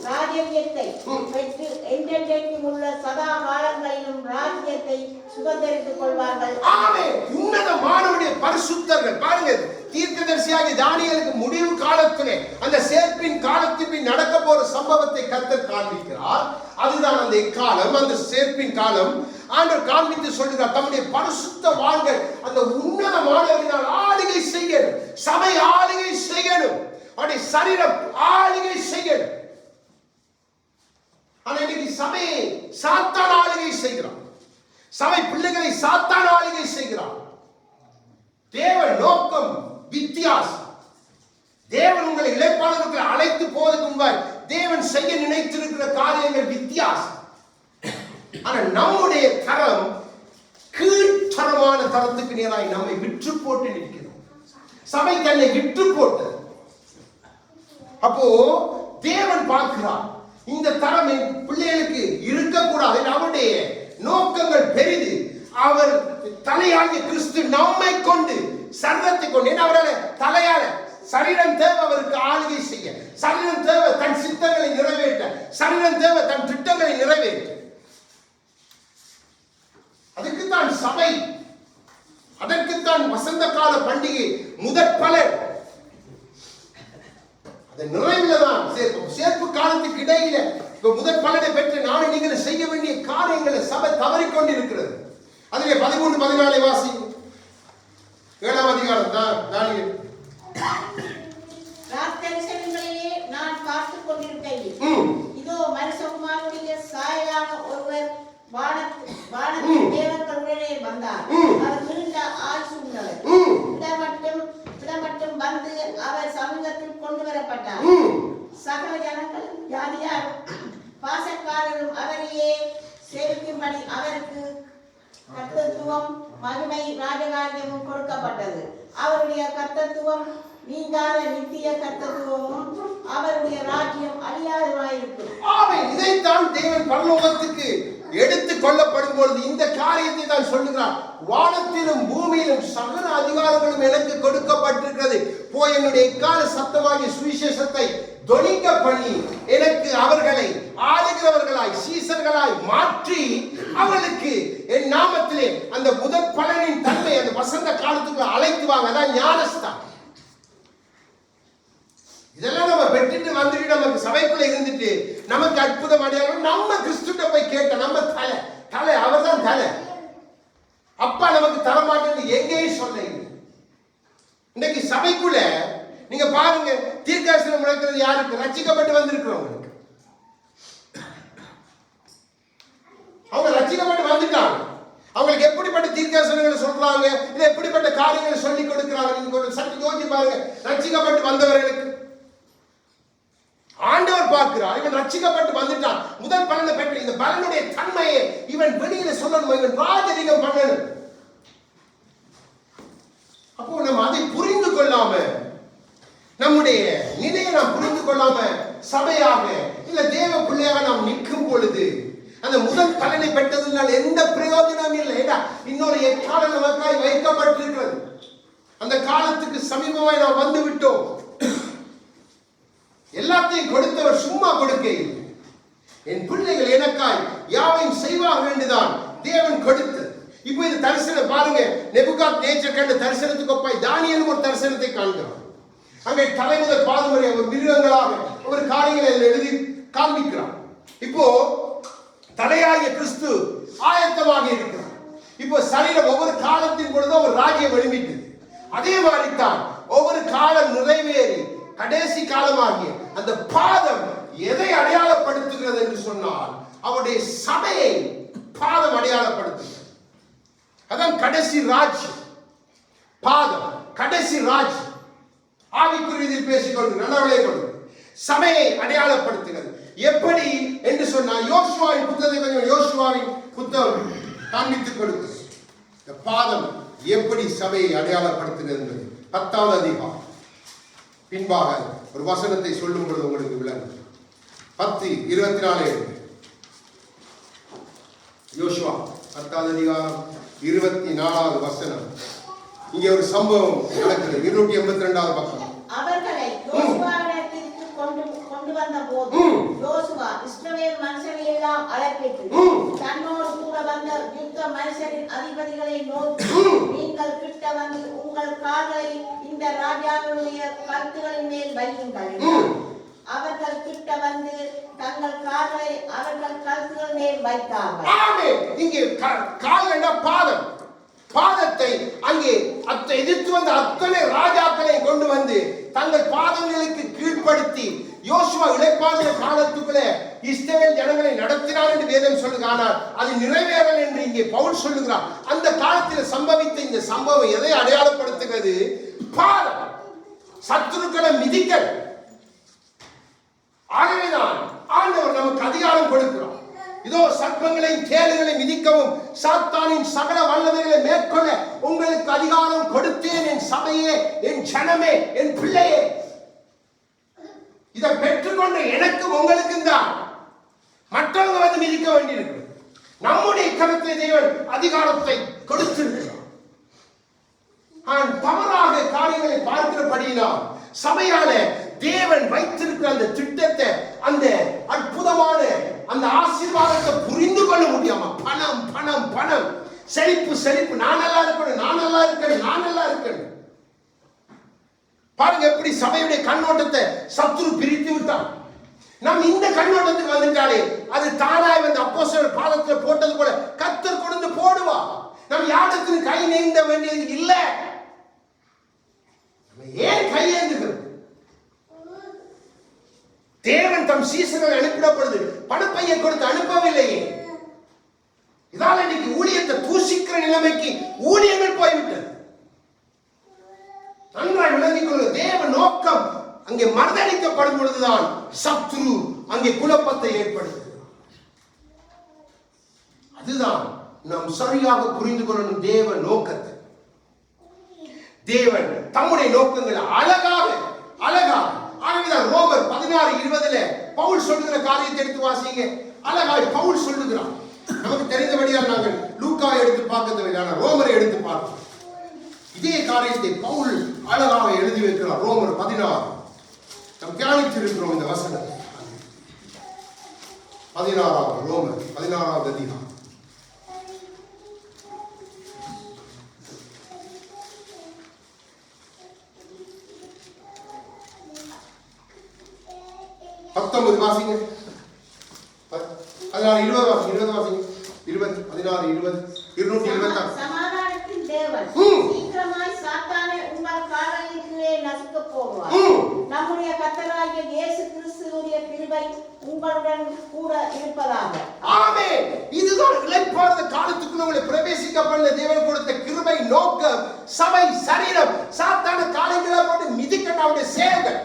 ராஜ்யத்தை பெற்று என்றென்றைக்கும் உள்ள சதா காலங்களிலும் ராஜ்யத்தை சுதந்திரித்துக் கொள்வார்கள். ஆமென். உன்னதமானவருடைய பரிசுத்தர்கள். பாருங்க, தீர்க்கதரிசியாகிய தானியேலுக்கு முடிவு காலத்திலே அந்த சேர்ப்பின் காலத்தின் பின் நடக்க போற சம்பவத்தை கர்த்தர் காண்பிக்கிறார். அதுதான் அந்த இக்காலம், அந்த சேர்ப்பின் காலம். ஆண்டவர் காண்பித்து சொல்லுகிறார், தம்முடைய பரிசுத்தவான்கள் அந்த உன்னதமானவரினால் ஆளுகை செய்யணும். சபை ஆளுகை செய்யணும். அவருடைய சரீரம் ஆளுகை செய்யணும். ஆனா இன்னைக்கு சபையை சாத்தான் ஆளுகை செய்கிறான். சபை பிள்ளைகளை சாத்தான் ஆளுகை செய்கிறான். தேவன் நோக்கம் வித்தியாசம். தேவன் உங்களை இளைப்பாறுதலுக்கு அழைத்து போவதற்கு முன்பாய் தேவன் செய்ய நினைத்திருக்கிற காரியங்கள் வித்தியாசம். ஆனா நம்முடைய தரம் கீழ்த்தரமான தரத்துக்கு நேராய் நம்மை விற்று போட்டு நிற்கிறோம். சபை தன்னை விற்று போட்டது. அப்போ தேவன் பார்க்கிறார், இந்த தரம் பிள்ளைகளுக்கு இருக்கக்கூடாது. அவருடைய நோக்கங்கள் பெரிது. அவர் தலையாகிய கிறிஸ்து நம்மை கொண்டு சரீரத்தை கொண்டு, அவரால் தலையால சரீரம் தேவை அவருக்கு ஆளுகை செய்ய, சரீரம் தேவை தன் சித்தங்களை நிறைவேற்ற, சரீரம் தேவை தன் திட்டங்களை நிறைவேற்ற. அதுக்குத்தான் சபை, அதற்குத்தான் வசந்த கால பண்டிகை முதற் பலர். அது நிறைவில் தான் சேர்ப்பு காலத்துக்கு இடையில முதற் பலனை பெற்று நானும் நீங்கள் செய்ய வேண்டிய காரியங்களை சபை தவறிக்கொண்டிருக்கிறது. அதிலே 13-14 வாசி. 7ஆம் அதிகாரம் தான் தானியேல். ராத்தரிசனங்களிலே நான் பார்த்துக் கொண்டிருக்கையில் இதோ மனுஷகுமாரனுடைய சாயலான ஒருவர் வானத்தின் தேவர்களுடனே வந்தார். அவர் மிகுந்த ஆயுசுள்ளவர். இடமட்டும் வந்து அவர் சமூகத்தில் கொண்டு வரப்பட்டார். சகல ஜனங்களும் ஜாதியாரும் பாசக்காரரும் அவரையே சேவிக்கும்படி அவருக்கு கர்த்தத்துவம் மகிமை ராஜகாரியமும் கொடுக்கப்பட்டது. அவருடைய கர்த்தத்துவம் நீங்காத நித்திய கர்த்தத்துவமும் அவருடைய ராஜ்யம் அழியாதவாயிருக்கும். ஆமென். இதைத்தான் தேவன் பரலோகத்துக்கு எடுத்துக் கொள்ளப்படும் பொழுது இந்த காரியத்தை தான் சொல்லுகிறார். வானத்திலும் பூமியிலும் சகல அதிகாரங்களும் எனக்கு கொடுக்கப்பட்டிருக்கிறது. போய் என்னுடைய எக்கால சத்தமாகிய சுவிசேஷத்தை தொனிக்க பண்ணி எனக்கு அவர்களை ஆளுகிறவர்களாய் சீசர்களாய் மாற்றி அவர்களுக்கு என் நாமத்திலே அந்த முதற் பலனின் தன்மை அந்த வசந்த காலத்துக்குள்ள அழைத்து வாங்க. அதான் ஞானஸ்தான். இதெல்லாம் நம்ம பெற்றுட்டு வந்துட்டு நமக்கு சபைக்குள்ள இருந்துட்டு நமக்கு அற்புதம் அடையாளம் நம்ம கிறிஸ்துட்ட போய் கேட்ட நம்ம தலை அவர் தான் தலை. அப்பா நமக்கு தரமாட்டேன்னு எங்கேயும் சொல்ல. இன்னைக்கு சபைக்குள்ள நீங்க பாருங்க, தீர்க்கதரிசனம் முழக்கிறது யாருக்கு? ரட்சிக்கப்பட்டு வந்திருக்கிறவங்களுக்கு. அவங்க ரட்சிக்கப்பட்டு வந்துட்டாங்க. அவங்களுக்கு எப்படிப்பட்ட தீர்க்கதரிசனங்களை சொல்றாங்க, இல்ல எப்படிப்பட்ட காரியங்களை சொல்லி கொடுக்கிறாங்க. நீங்க ஒரு சற்று யோசிச்சு பாருங்க. ரட்சிக்கப்பட்டு வந்தவர்களுக்கு ஆண்டவர் பார்க்கிறார், இவன் ரட்சிக்கப்பட்டு வந்துட்டான், முதல் பலனை பெற்று இந்த பலனுடைய தன்மையை இவன் வெளியில சொல்லணும், இவன் ராஜரிகம் பண்ணணும். அப்போ நம்ம அதை புரிந்து கொள்ளாம, நம்முடைய நிலையை நாம் புரிந்து கொள்ளாம சபையாக இல்ல தேவ பிள்ளையாக நாம் நிற்கும் பொழுது அந்த முதல் பலனை பெற்றதுனால் எந்த பிரயோஜனம் இல்லை. இன்னொரு எக்காலம் நமக்காய் வைக்கப்பட்டிருக்கிறது. அந்த காலத்துக்கு சமீபமாய் நாம் வந்து விட்டோம். எல்லாத்தையும் கொடுத்தவர் சும்மா கொடுக்கையில் என் பிள்ளைகள் எனக்காய் யாவையும் செய்வார்கள் என்றுதான் தேவன் கொடுத்து. இப்போ இந்த தரிசனம் பாருங்க, நேபுகாத்நேச்சர் கண்ட தரிசனத்துக்கு ஒப்பாய் தானியேலும் ஒரு தரிசனத்தை காண்கிறான். அங்கே தலைமுதல் பாதம் வரை ஒரு மிருகங்களாக ஒரு காரியங்களை எழுதி காண்பிக்கிறான். இப்போ தலையாகிய கிறிஸ்து ஆயத்தமாக இருக்கிறார். இப்போ சரீரம் ஒவ்வொரு காலத்தின் பொழுதும் ஒரு ராஜ்யம் எழும்பிட்டு, அதே மாதிரி தான் ஒவ்வொரு காலம் நிறைவேறி கடைசி காலமாகிய அந்த பாதம் எதை அடையாளப்படுத்துகிறது என்று சொன்னால் அவருடைய சபையை பாதம் அடையாளப்படுத்துகிறது. அதான் கடைசி ராஜ்யம். பாதம் கடைசி ராஜ்யம். ஆவிக்குரியதில் பேசிக்கொண்டு நல்லவளை கொண்டு சபையை அடையாளப்படுத்துகிறது. எப்படி என்று சொன்னால் யோசுவாவின் புத்தகத்தை கொஞ்சம் யோசுவாவின் புத்தகம் காண்பித்துக் கொடுக்கிறது. இந்த பாதம் எப்படி சபையை அடையாளப்படுத்துகிறது என்பது 10வது அதிகாரம் பின்பாக ஒரு வசனத்தை சொல்லும் பொழுது உங்களுக்கு விளங்கும். 10:24 யோசுவா 10வது அதிகாரம் 24வது வசனம். இங்கே ஒரு சம்பவம் நடக்கிறது. 282வது பக்கம். அவர்களை யோசுவாவிடத்திற்கு கொண்டு வந்த போது யோசுவா இஸ்ரவேல் மனுஷரை எல்லாம் அழைப்பித்து தன்னோடு கூட வந்த யுத்த மனுஷரின் அதிபதிகளை நோக்கி, நீங்கள் கிட்ட வந்து உங்கள் கால்களை இந்த ராஜாவுடைய கழுத்துகளின் மேல் வையுங்கள். அவர்கள் கிட்ட வந்து தங்கள் கால்களை அவர்கள் கழுத்துகள் மேல் வைத்தார்கள். இங்கே கால் என்ற பாதம், பாதத்தை அங்கே எதிர்த்து வந்த அத்தனை ராஜாக்களை கொண்டு வந்து தங்கள் பாதங்களுக்கு கீழ்ப்படுத்தி யோசுவா இளைப்பாறுதல காலத்துக்குள்ள இஸ்ரவேல் ஜனங்களை நடத்தினார் என்று வேதம் சொல்லுங்க. ஆனால் அது நிறைவேறல் என்று இங்கே பவுல் சொல்லுகிறார். அந்த காலத்தில் சம்பவித்த இந்த சம்பவம் எதை அடையாளப்படுத்துகிறது? பாதம், சத்துருக்களை மிதிக்கல். ஆகவேதான் ஆண்டவர் நமக்கு அதிகாரம் கொடுக்கிறார். இதோ சர்ப்பங்களையும் தேள்களை மிதிக்கவும் சாத்தானின் சகல வல்லமைகளை மேற்கொள்ள உங்களுக்கு அதிகாரம் கொடுத்தேன், என் சபையே, என் ஜனமே, என் பிள்ளையே. இதை பெற்றுக்கொண்டு எனக்கும் உங்களுக்கும் தான் மற்றவங்க வந்து மிதிக்க வேண்டியிருக்கு. நம்முடைய கருத்தை தேவன் அதிகாரத்தை கொடுத்திருக்கிறார். தவறாக காரியங்களை பார்க்கிறபடியினால் சபையால தேவன் வைத்திருக்கிற அந்த திட்டத்தை, அந்த அற்புதமான அந்த ஆசீர்வாதத்தை புரிந்து கொள்ள முடியாம பணம் பணம் பணம், செழிப்பு செழிப்பு, நான் நல்லா இருக்கணும், நான் நல்லா இருக்கணும், நான் நல்லா இருக்கணும். பாருங்க எப்படி சபையுடைய கண்ணோட்டத்தை சத்துரு பிரித்து விட்டான். நாம் இந்த கண்ணோட்டத்துக்கு வந்துட்டாலே அது தானாய் வந்து அப்போஸ்தலர் பாதத்தில் போட்டது போல கர்த்தர் கொண்டு போடுவா. நாம் யாருக்கு கை நீந்த வேண்டியது இல்லை. ஏன் கையேந்துகிறது? தேவன் தம் சீசர்கள் அனுப்பின பொழுது பணப்பையை கொடுத்து அனுப்பவில்லையே. இதால் இன்னைக்கு ஊழியத்தை தூசிக்கிற நிலைமைக்கு ஊழியங்கள் போய்விட்டது. நன்றாய் விளங்கிக் கொள்ள. தேவ நோக்கம் அங்கே மறுதளிக்கப்படும் பொழுதுதான் சத்ரு அங்கே குழப்பத்தை ஏற்படுத்துகிறார். அதுதான் நாம் சரியாக புரிந்து கொள்ளணும் தேவ நோக்கத்தை. தேவன் தம்முடைய நோக்கங்களை அழகாக ஆகவேதான் ரோமர் 16:20 பவுல் சொல்லுகிற காரியத்தை எடுத்து வாசிங்க. அழகாய் பவுல் சொல்லுகிறான். நமக்கு தெரிந்தபடியால் நாங்கள் லூக்காவை எடுத்து பார்க்க தேவையான ரோமரை எடுத்து பார்க்கிறோம். இதே காரியத்தை பவுல் அழகாக எழுதி வைக்கிறார். ரோமர் 16 நாம் தியானித்திருக்கிறோம் இந்த வசனம். 16 ரோமர் 16 அதிகாரம். வாசிங்க. 16:20 வாசிங்க. 226 சமாதானத்தின் தேவன் சீக்கிரமாய் சாத்தானை உங்கள் கால்களின் கீழே நசுக்க போடுவார். நம்முடைய கர்த்தராகிய இயேசு கிறிஸ்துவுடைய கிருபை உங்களுடன் கூட இருப்பதாக. ஆமென். இதுதான் இளைப்பாறுதல் காலத்துக்குள்ள உங்களை பிரவேசிக்க பண்ண தேவன் கொடுத்த கிருபை நோக்கம். சபை சரீரம் சாத்தான காலங்களை போட்டு மிதிக்கட்ட அவருடைய சேவகர்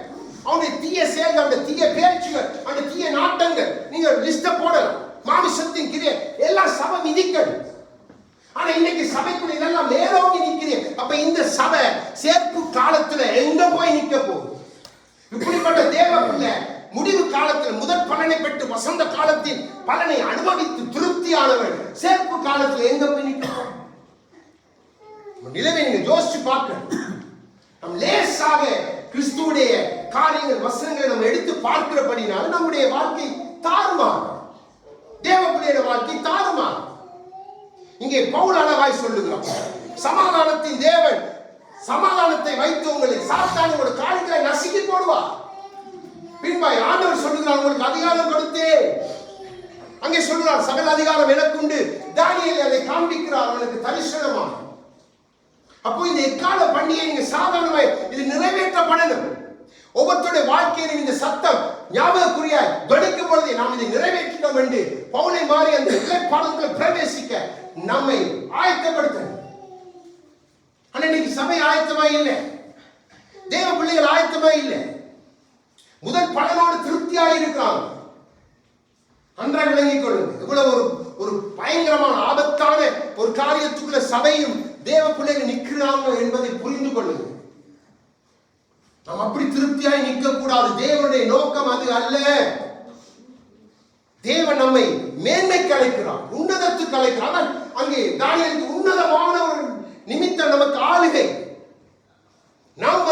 அவனுடைய தீய செயல்கள், அவனுடைய தீய பேச்சுகள், அவனுடைய தீய நாட்டங்கள், நீங்க லிஸ்ட போடலாம். மாமிசத்தின் கிரியை எல்லாம் சபை மிதிக்கணும். ஆனா இன்னைக்கு சபைக்குள்ள இதெல்லாம் மேலோங்கி நிக்கிறேன். அப்ப இந்த சபை சேர்ப்பு காலத்துல எங்க போய் நிக்க போகுது? இப்படிப்பட்ட தேவ பிள்ளை முடிவு காலத்தில் முதற் பலனை பெற்று வசந்த காலத்தின் பலனை அனுபவித்து திருப்தியானவன் சேர்ப்பு காலத்தில் எங்க போய் நிற்க போறோம்? நிலைமை நீங்க யோசிச்சு பார்க்கணும். நம் லேசாக கிறிஸ்துவுடைய காரியங்கள் வசனங்களை நம்ம எடுத்து பார்க்கிறபடினால நம்முடைய வாழ்க்கை தாறுமாறு, தேவ பிள்ளையோட வாழ்க்கை தாறுமாறு. இங்கே பவுல் அழகாய் சொல்லுகிறான், சமாதானத்தின் தேவன் சமாதானத்தை வைத்து உங்களை சாத்தான் உங்களோட காரியங்களை நசுக்கி போடுவார். பின்பாய் ஆண்டவர் சொல்லுகிறார், உங்களுக்கு அதிகாரம் கொடுத்தேன். அங்கே சொல்லுகிறார், சகல அதிகாரம் எனக்குண்டு. தானியேல் அதை காண்பிக்கிறார், அவனுக்கு தரிசனமாக. அப்போ இந்த எக்கால பண்டிகை நீங்க சாதாரணமாய் இது நிறைவேற்றப்படணும். ஒவ்வொருத்தருடைய வாழ்க்கையிலும் இந்த சத்தம் ஞாபகக்குறியாய் துணிக்கும் பொழுது நாம் இதை நிறைவேற்றினோம் என்று பவுலை மாறி அந்த இலைப்பாடுகளை பிரவேசிக்க நம்மை ஆயத்தப்படுத்தணும். ஆனா இன்னைக்கு சபை ஆயத்தமா இல்லை, தேவ பிள்ளைகள் ஆயத்தமா இல்லை. முதல் பலனோடு திருப்தியாக இருக்கிறாங்க. நன்றாக விளங்கிக் கொள்ளுங்க. இவ்வளவு ஒரு பயங்கரமான ஆபத்தான ஒரு காரியத்துக்குள்ள சபையும் தேவ பிள்ளைகள் நிற்கிறாங்க என்பதை புரிந்து கொள்ளுங்க. நாம் அப்படி திருப்தியாய் நிற்க கூடாது. தேவனுடைய நோக்கம் அது அல்ல. தேவன் நம்மை மேன்மைக்கு அழைக்கிறார், உன்னதத்துக்கு அழைக்கிறார். அங்கே தானியேலுக்கு உன்னதமான ஒரு நிமித்தம் நமக்கு ஆளுகை. நாம்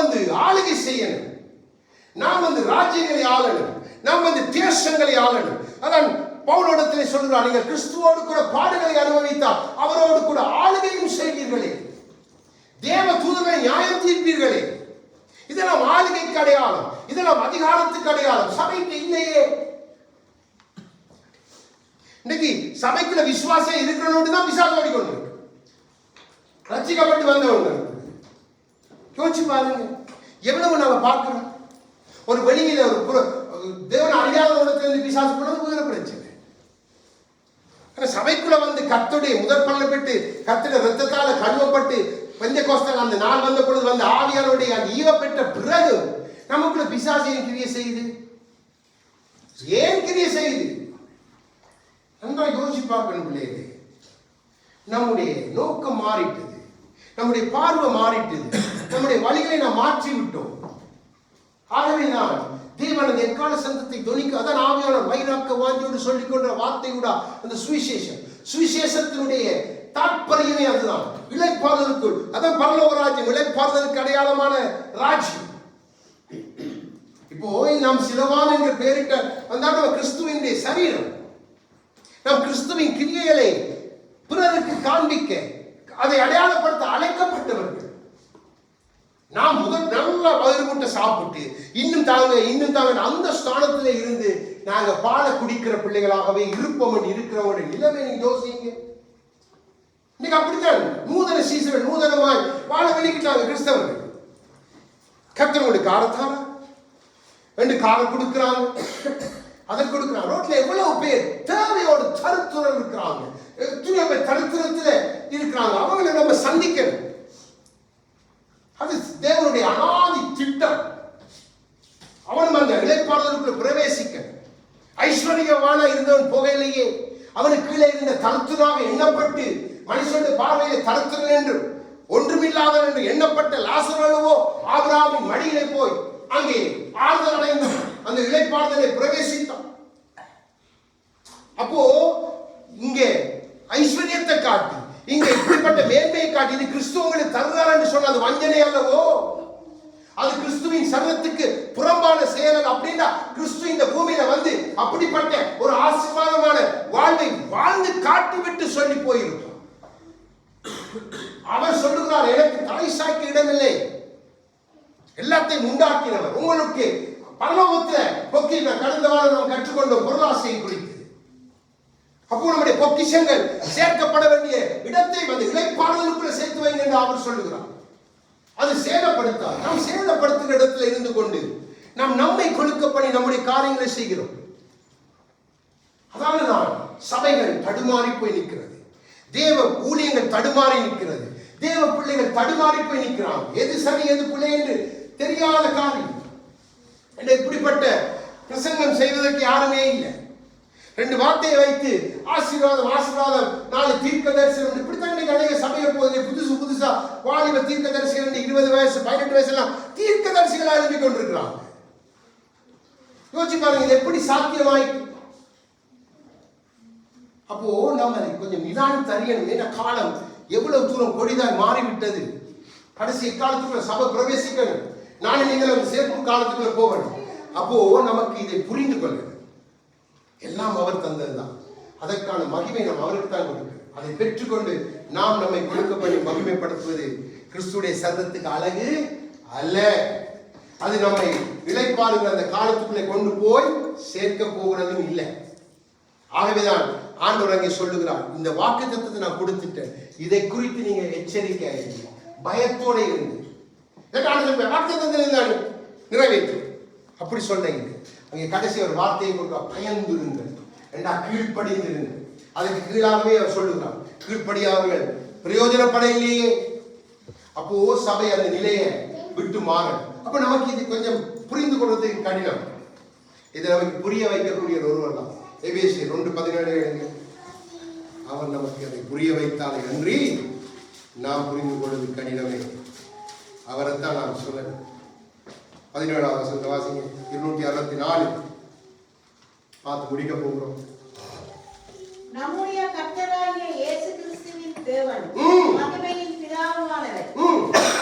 ஆளுகை செய்யணும். நாம் ராஜ்யங்களை ஆளணும். நாம் தேசங்களை ஆளணும். அதான் பவுலோடத்திலே சொல்கிறார், நீங்கள் கிறிஸ்துவோடு கூட பாடுகளை அனுபவித்தால் அவரோடு கூட ஆளுகையும் செய்வீர்களே, தேவ தூதர்களை நியாயம் தீர்ப்பீர்களே. இதெல்லாம் ஆளுகைக்கு அடையாளம், இதெல்லாம் அதிகாரத்துக்கு அடையாளம். சபைக்கு இல்லையே. இன்னைக்கு சபைக்குள்ள விசுவாசம் இருக்கிறவனோடு தான் விசுவாசம் ஓடிக்கொண்டு ரட்சிக்கப்பட்டு வந்தவங்க. யோசிச்சு பாருங்க, எவ்வளவு நாம பார்க்கிறோம். ஒரு வெளியில ஒரு தேவன் அறியாதவனத்திலிருந்து பிசாசு போனது வேற பிரச்சனை. சபைக்குள்ள கர்த்தருடைய முதற் பலனை பெற்று கர்த்தருடைய ரத்தத்தால கழுவப்பட்டு பெந்தெகோஸ்தே அந்த நாள் வந்த பொழுது ஆவியானவருடைய அந்த ஈவ பெற்ற பிறகு நமக்குள்ள பிசாசு ஏன் கிரியை செய்யுது? ஏன் கிரியை செய்யுது? நன்றாக யோசிச்சு பார்க்கணும் பிள்ளைகளே. நம்முடைய நோக்கம் மாறிட்டது, நம்முடைய பார்வை மாறிட்டது, நம்முடைய வழிகளை நாம் மாற்றி விட்டோம். ஆகவே நான் தேவனது எக்கால சந்தத்தை தொனிக்க, அதான் ஆவியானவர் வைராக்க வாஞ்சியோடு சொல்லிக் கொண்ட வார்த்தை கூட அந்த சுவிசேஷம். சுவிசேஷத்தினுடைய தாற்பயமே அதுதான். இளைப்பாறுதலுக்குள், அதான் பரலோக ராஜ்யம், இளைப்பாறுதலுக்கு அடையாளமான ராஜ்யம். இப்போ நாம் சிலவான் என்ற பெயரிட்ட வந்தால் நம்ம கிறிஸ்துவினுடைய சரீரம். நாம் கிறிஸ்துவின் கிரியைகளை பிறருக்கு காண்பிக்க, அதை அடையாளப்படுத்த அழைக்கப்பட்டவர்கள். நாம் நல்ல வயிறு முட்டை சாப்பிட்டு இன்னும் தாங்க அந்த ஸ்தானத்திலே இருந்து நாங்க பால குடிக்கிற பிள்ளைகளாகவே இருப்போம் என்று இருக்கிறவங்க நிலைமை நீங்க யோசிங்க. இன்னைக்கு அப்படித்தான் நூதன சீசர்கள் நூதனமாய் வாழ வெளிக்கிட்டாங்க கிறிஸ்தவர்கள். கர்த்தருடைய காரத்தாரா ரெண்டு காரம் கொடுக்கிறாங்க, அதை கொடுக்கிறாங்க. ரோட்ல எவ்வளவு பேர் தேவையோடு தருத்துரம் இருக்கிறாங்க, எத்தனையோ பேர் தருத்துரத்துல இருக்கிறாங்க. அவங்களை நம்ம சந்திக்கணும். அது தேவனுடைய அனாதி திட்டம். அவன் அந்த இளைப்பாறுதலுக்குள்ள பிரவேசிக்க ஐஸ்வர்யவான இருந்தவன் போகையிலேயே அவனுக்கு கீழே இருந்த தருத்துராக எண்ணப்பட்டு மனுஷனுடைய பார்வையிலே தருத்துறன் என்று ஒன்றுமில்லாதவன் என்று எண்ணப்பட்ட லாசரோவோ ஆபிரகாமின் மடியிலே போய் அங்கே ஆறுதல் அடைந்து அந்த இளைப்பாறுதலை பிரவேசித்தான். அப்போ இங்கே ஐஸ்வர்யத்தை காட்டி, இங்க இப்படிப்பட்ட மேன்மையை காட்டி இது கிறிஸ்துவங்களுக்கு தருகிறார் என்று சொன்ன அது வஞ்சனை அல்லவோ? அது கிறிஸ்துவின் சரீரத்துக்கு புறம்பான செயல். அப்படின்னா கிறிஸ்து இந்த பூமியில அப்படிப்பட்ட ஒரு ஆசீர்வாதமான வாழ்வை வாழ்ந்து காட்டிவிட்டு சொல்லி போயிருக்கும். அவர் சொல்லுகிறார், எனக்கு தலை சாய்க்க இடமில்லை, எல்லாத்தையும் உண்டாக்கினவர். உங்களுக்கு பரலோகத்தில் பொக்கி கடந்த வாரம் நாம் கற்றுக்கொண்ட பொருளாசையை குறித்து. அப்போ நம்முடைய பொக்கிஷங்கள் சேர்க்கப்பட வேண்டிய இடத்தை இளைப்பாறுதலுக்குள்ள சேர்த்து வைங்க என்று அவர் சொல்லுகிறார். அது சேதப்படுத்தார். நாம் சேதப்படுத்துகிற இடத்துல இருந்து கொண்டு நாம் நம்மை கொழுக்கப்படி நம்முடைய காரியங்களை செய்கிறோம். அதாவது நான் சபைகள் தடுமாறி போய் நிற்கிறது, தேவ ஊழியங்கள் தடுமாறி நிற்கிறது, தேவ பிள்ளைகள் தடுமாறி போய் நிற்கிறாங்க. எது சரி எது பிள்ளை என்று தெரியாத காரியம். இப்படிப்பட்ட பிரசங்கம் செய்வதற்கு யாருமே இல்லை. 2 வார்த்தையை வைத்து ஆசீர்வாதம் ஆசீர்வாதம் 4 தீர்க்க தரிசனம் இப்படித்தான் இன்னைக்கு அநேக சபையை போகுது. புதுசா வாலிப தீர்க்க தரிசிகள் 20 வயசு 18 வயசு எல்லாம் தீர்க்க தரிசிகளை எழுப்பி கொண்டிருக்கிறாங்க. யோசிச்சு பாருங்க, இது எப்படி சாத்தியமாயிட்டு? அப்போ நம்ம கொஞ்சம் நிதானம் தெரியணும். ஏன்னா காலம் எவ்வளவு தூரம் கொடிதாய் மாறிவிட்டது. கடைசி காலத்துக்குள்ள சபை பிரவேசிக்கணும். நானும் நீங்களும் சேர்ப்பு காலத்துக்குள்ள போகணும். அப்போ நமக்கு இதை புரிந்து கொள்ளணும். எல்லாம் அவர் தந்ததுதான். அதற்கான மகிமை நாம் அவருக்கு தான் கொடுக்கணும். அதை பெற்றுக்கொண்டு நாம் நம்மை கொடுக்கப்படி மகிமைப்படுத்துவது கிறிஸ்துடைய சரீரத்துக்கு அழகு அல்ல. அது நம்மை இளைப்பாறுகிற அந்த காலத்துக்குள்ளே கொண்டு போய் சேர்க்க போகிறதும் இல்லை. ஆகவேதான் ஆண்டவர் அங்கே சொல்லுகிறார், இந்த வாக்குத்தத்தத்தை நான் கொடுத்துட்டேன், இதை குறித்து நீங்க எச்சரிக்கையாக இருங்க, பயத்தோட இருந்து வாக்குத்தத்தத்தை நிறைவேற்று அப்படி சொன்னீங்க. அங்கே கடைசி ஒரு வார்த்தையை கொடுக்க, பயந்துருங்கள், கீழ்ப்படிந்திருங்கள். அதுக்கு கீழாகவே அவர் சொல்லுகிறார், கீழ்ப்படியாதவர்கள் பிரயோஜனப்படையிலேயே. அப்போ சபை அந்த நிலையை விட்டு மாறும். அப்ப நமக்கு இது கொஞ்சம் புரிந்து கொள்வதற்கு கடினம். இதை நமக்கு புரிய வைக்கக்கூடிய ஒருவர் தான் எபேசியர் 2:17. அவர் நமக்கு அதை புரிய வைத்தாலே அன்றி நாம் புரிந்து கொள்வது கடினமே. அவரைத்தான் நாம் சொல்லணும். 17வது வசனத்தை வாசிங்க. 264 பார்த்து முடிக்க போகிறோம். நம்முடைய கர்த்தராகிய இயேசு கிறிஸ்துவின் தேவன் மகிமையின் பிதாவானவர்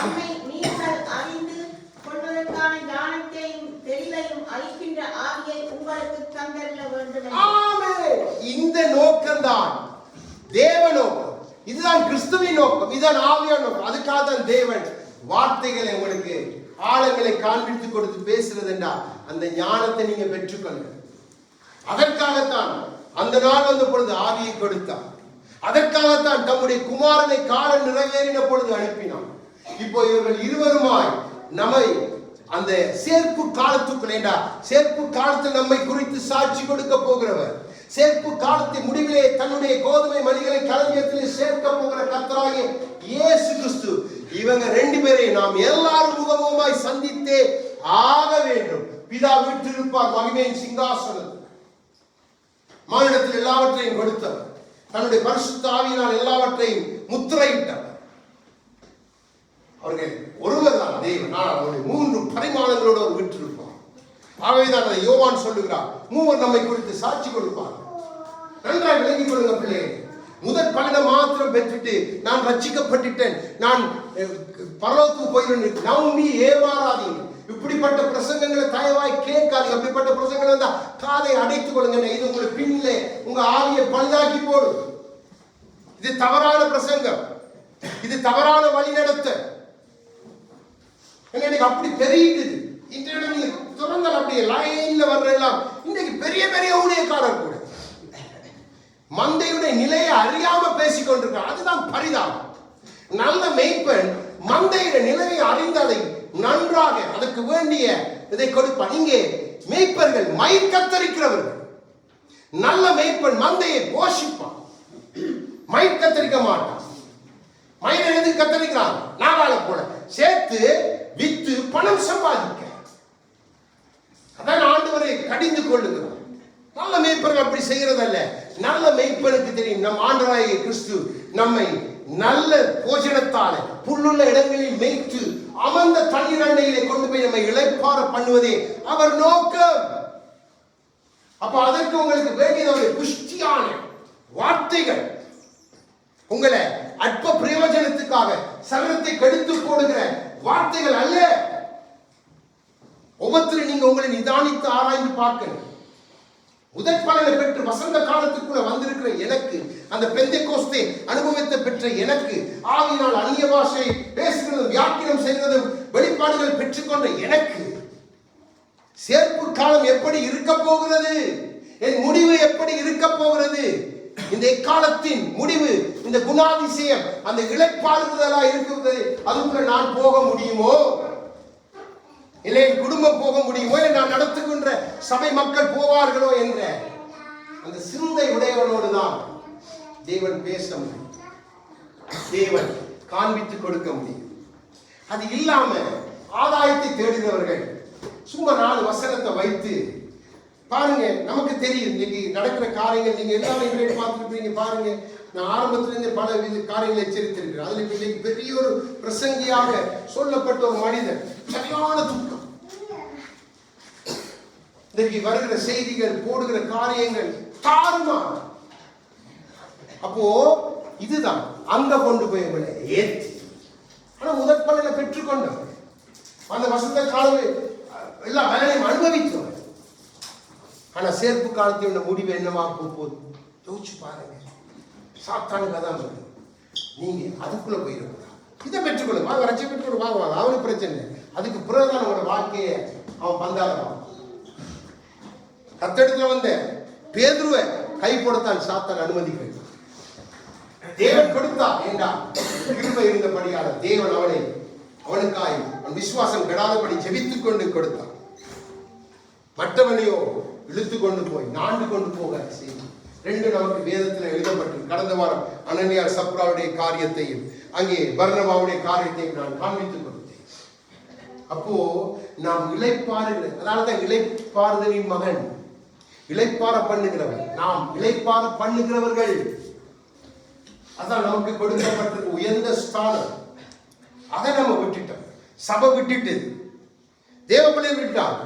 நம்மை நீங்கள் அறிந்து கொள்வதற்கான ஞானத்தையும் தெளிவையும் அளிக்கின்ற ஆவியை உங்களுக்கு தந்தருள வேண்டும். ஆமென். இந்த நோக்கம்தான் தேவ நோக்கம். இதுதான் கிறிஸ்துவின் நோக்கம். இதுதான் ஆவியான நோக்கம். அதுக்காக தான் தேவன் வார்த்தைகளை உங்களுக்கு ஆழங்களை காண்பித்து கொடுத்து பேசுறது என்றால் அந்த ஞானத்தை நீங்க பெற்றுக்கொள்ளுங்க. அதற்காகத்தான் அந்த நாள் வந்த பொழுது ஆவியை கொடுத்தார். அதற்காகத்தான் தம்முடைய குமாரனை காலம் நிறைவேறின பொழுது அனுப்பினார். இப்போ இவர்கள் இருவருமாய் நம்மை அந்த சேர்ப்பு காலத்துக்குள்ளேண்டா, சேர்ப்பு காலத்தில் நம்மை குறித்து சாட்சி கொடுக்க போகிறவர், சேர்ப்பு காலத்தின் முடிவிலே தன்னுடைய கோதுமை மணிகளை களஞ்சியத்திலே சேர்க்க போகிற கர்த்தராகிய இயேசு கிறிஸ்து, இவங்க 2 பேரை நாம் எல்லாரும் முகமுகமாய் சந்தித்தே ஆக வேண்டும். பிதா வீற்றிருப்பார் மகிமையின் சிங்காசனம். மானிடத்தில் எல்லாவற்றையும் கொடுத்தவர், தன்னுடைய பரிசுத்த ஆவியினால் எல்லாவற்றையும் முத்திரையிட்டவர். அவர்கள் ஒருவர் தான் தேவன். ஆனால் அவருடைய 3 பரிமாணங்களோடு அவர் வீற்றிருப்பார். ஆகவேதான் அதை யோவான் சொல்லுகிறார், 3 நம்மை குறித்து சாட்சி கொடுப்பார். நன்றாக விளங்கிக் கொள்ளுங்க பிள்ளைகள். முதல் பலனை மாத்திரம் பெற்றுட்டு நான் ரட்சிக்கப்பட்டுட்டேன், நான் பரலோகத்துக்கு போயிடுவேன் நம்பி ஏமாறாதீங்க. இப்படிப்பட்ட பிரசங்கங்களை தயவாய் கேட்காதீங்க. அப்படிப்பட்ட பிரசங்கங்கள் இருந்தா காதை அடைத்துக் கொள்ளுங்க. இது உங்களுக்கு பின்னிலே உங்க ஆவியை பழுதாக்கி போடும். இது தவறான பிரசங்கம், இது தவறான வழி நடத்த. எனக்கு அப்படி தெரியுது. இன்றைய துறந்தால் அப்படியே லைன்ல வர்ற எல்லாம் இன்னைக்கு பெரிய பெரிய ஊழியக்காரர் கூட மந்தையுடைய நிலையை அறியாம பேசிக் கொண்டிருக்கிறார். அதுதான் பரிதாபம். நல்ல மேய்ப்பன் மந்தையுடைய நிலையை அறிந்ததை நன்றாக அதற்கு வேண்டிய இதை கொடுப்பான். இங்கே மேய்ப்பர்கள் மயிர் கத்தரிக்கிறவர்கள். நல்ல மேய்ப்பன் மந்தையை போஷிப்பான், மயிர் கத்தரிக்க மாட்டான். மயிரை எதுக்கு கத்தரிக்கிறான்? நாவால போல சேர்த்து வித்து பணம் சம்பாதிக்க. அதான் ஆண்டவரை கடிந்து கொள்ளுகிறார். நல்ல மேய்ப்பர்கள் அப்படி செய்யறதல்ல. நல்ல மேய்ப்பனுக்கு தெரியும், நம் ஆண்டவராகிய கிறிஸ்து நம்மை நல்ல போஜனத்தால புல்லுள்ள இடங்களில் மேய்த்து அமர்ந்த தண்ணீர் அண்டையிலே கொண்டு போய் நம்மை இளைப்பாற பண்ணுவதே அவர் நோக்கம். அப்ப அதற்கு உங்களுக்கு வேண்டியது புஷ்டியான வார்த்தைகள். உங்களை அற்ப பிரயோஜனத்துக்காக சரீரத்தை கெடுத்து போடுகிற வார்த்தைகள் அல்ல. ஒவ்வொருத்தரும் நீங்க உங்களை நிதானித்து ஆராய்ந்து பார்க்கணும். முதற் பலனை பெற்று வசந்த காலத்துக்குள்ள வந்திருக்கிற எனக்கு, அந்த பெந்தெகோஸ்தே அனுபவத்தை பெற்ற எனக்கு, ஆவியினால் அந்நிய பாஷை பேசுகிறதும் வியாக்கியம் செய்கிறதும் வெளிப்பாடுகள் பெற்றுக்கொண்ட எனக்கு, சேர்ப்பு காலம் எப்படி இருக்க போகிறது, என் முடிவு எப்படி இருக்க போகிறது, இந்த எக்காலத்தின் முடிவு, இந்த குணாதிசயம், அந்த இளைப்பாறுதலா இருக்கிறது, அதுக்குள்ள நான் போக முடியுமோ, இல்லை என் குடும்பம் போக முடியுமோ, இல்லை நான் நடத்துகின்ற சபை மக்கள் போவார்களோ என்ற அந்த சிந்தை உடையவனோடு தான் தேவன் பேச முடியும், தேவன் காண்பித்து கொடுக்க முடியும். அது இல்லாம ஆதாயத்தை தேடுகிறவர்கள் சும்மா 4 வசனத்தை வைத்து பாருங்க. நமக்கு தெரியும் இன்னைக்கு நடக்கிற காரியங்கள். நீங்க எல்லாரும் இன்றைக்கு பார்த்துருப்பீங்க. பாருங்க, நான் ஆரம்பத்திலிருந்து பல காரியங்களை எச்சரித்திருக்கிறேன். அதுல இன்னைக்கு பெரிய ஒரு பிரசங்கியாக சொல்லப்பட்ட ஒரு மனிதன் சரியான துக்கம். இன்னைக்கு வருகிற செய்திகள், போடுகிற காரியங்கள் தாறுமாறு. அப்போ இதுதான் அங்க கொண்டு போய் ஏற்றி, ஆனா முதற் பலனை பெற்றுக்கொண்டவர், அந்த வசந்த காலமே எல்லா பலனையும் அனுபவித்தவர். ஆனா சேர்ப்பு காலத்தியோட முடிவு என்னவா போகுது யோசிச்சு பாருங்க. சாத்தானுக்கு அதான் சொல்லுங்க, நீங்க அதுக்குள்ள போயிருக்கூடாது. இதை பெற்றுக்கொள்ளுங்க, வாங்க ரட்சை பெற்றுக்கொண்டு வாங்க வாங்க, அவனுக்கு பிரச்சனை இல்லை. அதுக்கு பிறகுதான் அவனோட வாழ்க்கையை அவன் பந்தாதான். கத்தெடுத்துல வந்த பேதுருவை கை போடத்தான் சாத்தான் அனுமதிக்கிறது. தேவன் கொடுத்தார் என்றால் கிருபை இருந்தபடியால் தேவன் அவனுக்காய் அவன் விசுவாசம் கெடாதபடி ஜெபித்துக் கொண்டு கொடுத்தார். மற்றவனையோ இழுத்து கொண்டு போய் நாண்டு கொண்டு போக செய்தி 2 நமக்கு வேதத்தில் எழுதப்பட்டு, கடந்த வாரம் அனனியா சப்ராவுடைய காரியத்தையும் அங்கே பர்னபாவுடைய காரியத்தையும் நான் காண்பித்துக் கொடுத்தேன். அப்போ நாம் இளைப்பாறுகிற, அதனாலதான் இளைப்பாறுதலின் மகன், இளைப்பாற பண்ணுகிறவர். நாம் இளைப்பாற பண்ணுகிறவர்கள். அதான் நமக்கு கொடுக்கப்பட்ட உயர்ந்த ஸ்தானம். அதை நம்ம விட்டுட்டோம். சபை விட்டுட்டு தேவப்பிள்ளை விட்டார்.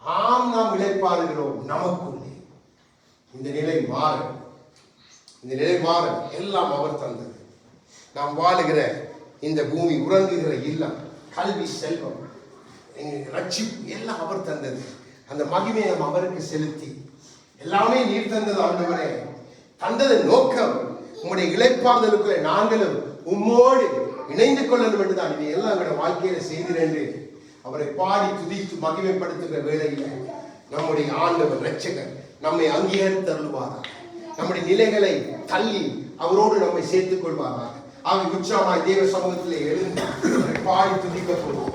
ஆம், நாம் இளைப்பாறுகிறோம். நமக்குள்ளே இந்த நிலை மாற, இந்த நிலை மாற எல்லாம் அவர் தந்தது. நாம் வாழுகிற இந்த பூமி, உறங்குகிற இல்லம், கல்வி, செல்வம், ரட்சிப்பு எல்லாம் அவர் தந்தது. அந்த மகிமையை நாம் அவருக்கு செலுத்தி, எல்லாமே நீர் தந்தது ஆண்டவரே. தந்ததன் நோக்கம் உம்முடைய இளைப்பாறுதலுக்கு நாங்களும் உம்மோடு இணைந்து கொள்ளணும் என்றுதான். இதை எல்லாம் எங்களுடைய வாழ்க்கையில செய்கிறேன் என்று அவரை பாடி துதித்து மகிமைப்படுத்துகிற வேளையில நம்முடைய ஆண்டவர் இரட்சகர் நம்மை அங்கீகரித்து அருள்வாராக. நம்முடைய நிலைகளை தள்ளி அவரோடு நம்மை சேர்த்துக் கொள்வாராக. ஆக உற்சாகமாய் தேவ சமூகத்திலே எழுந்து பாடி துதிக்க போவோம்.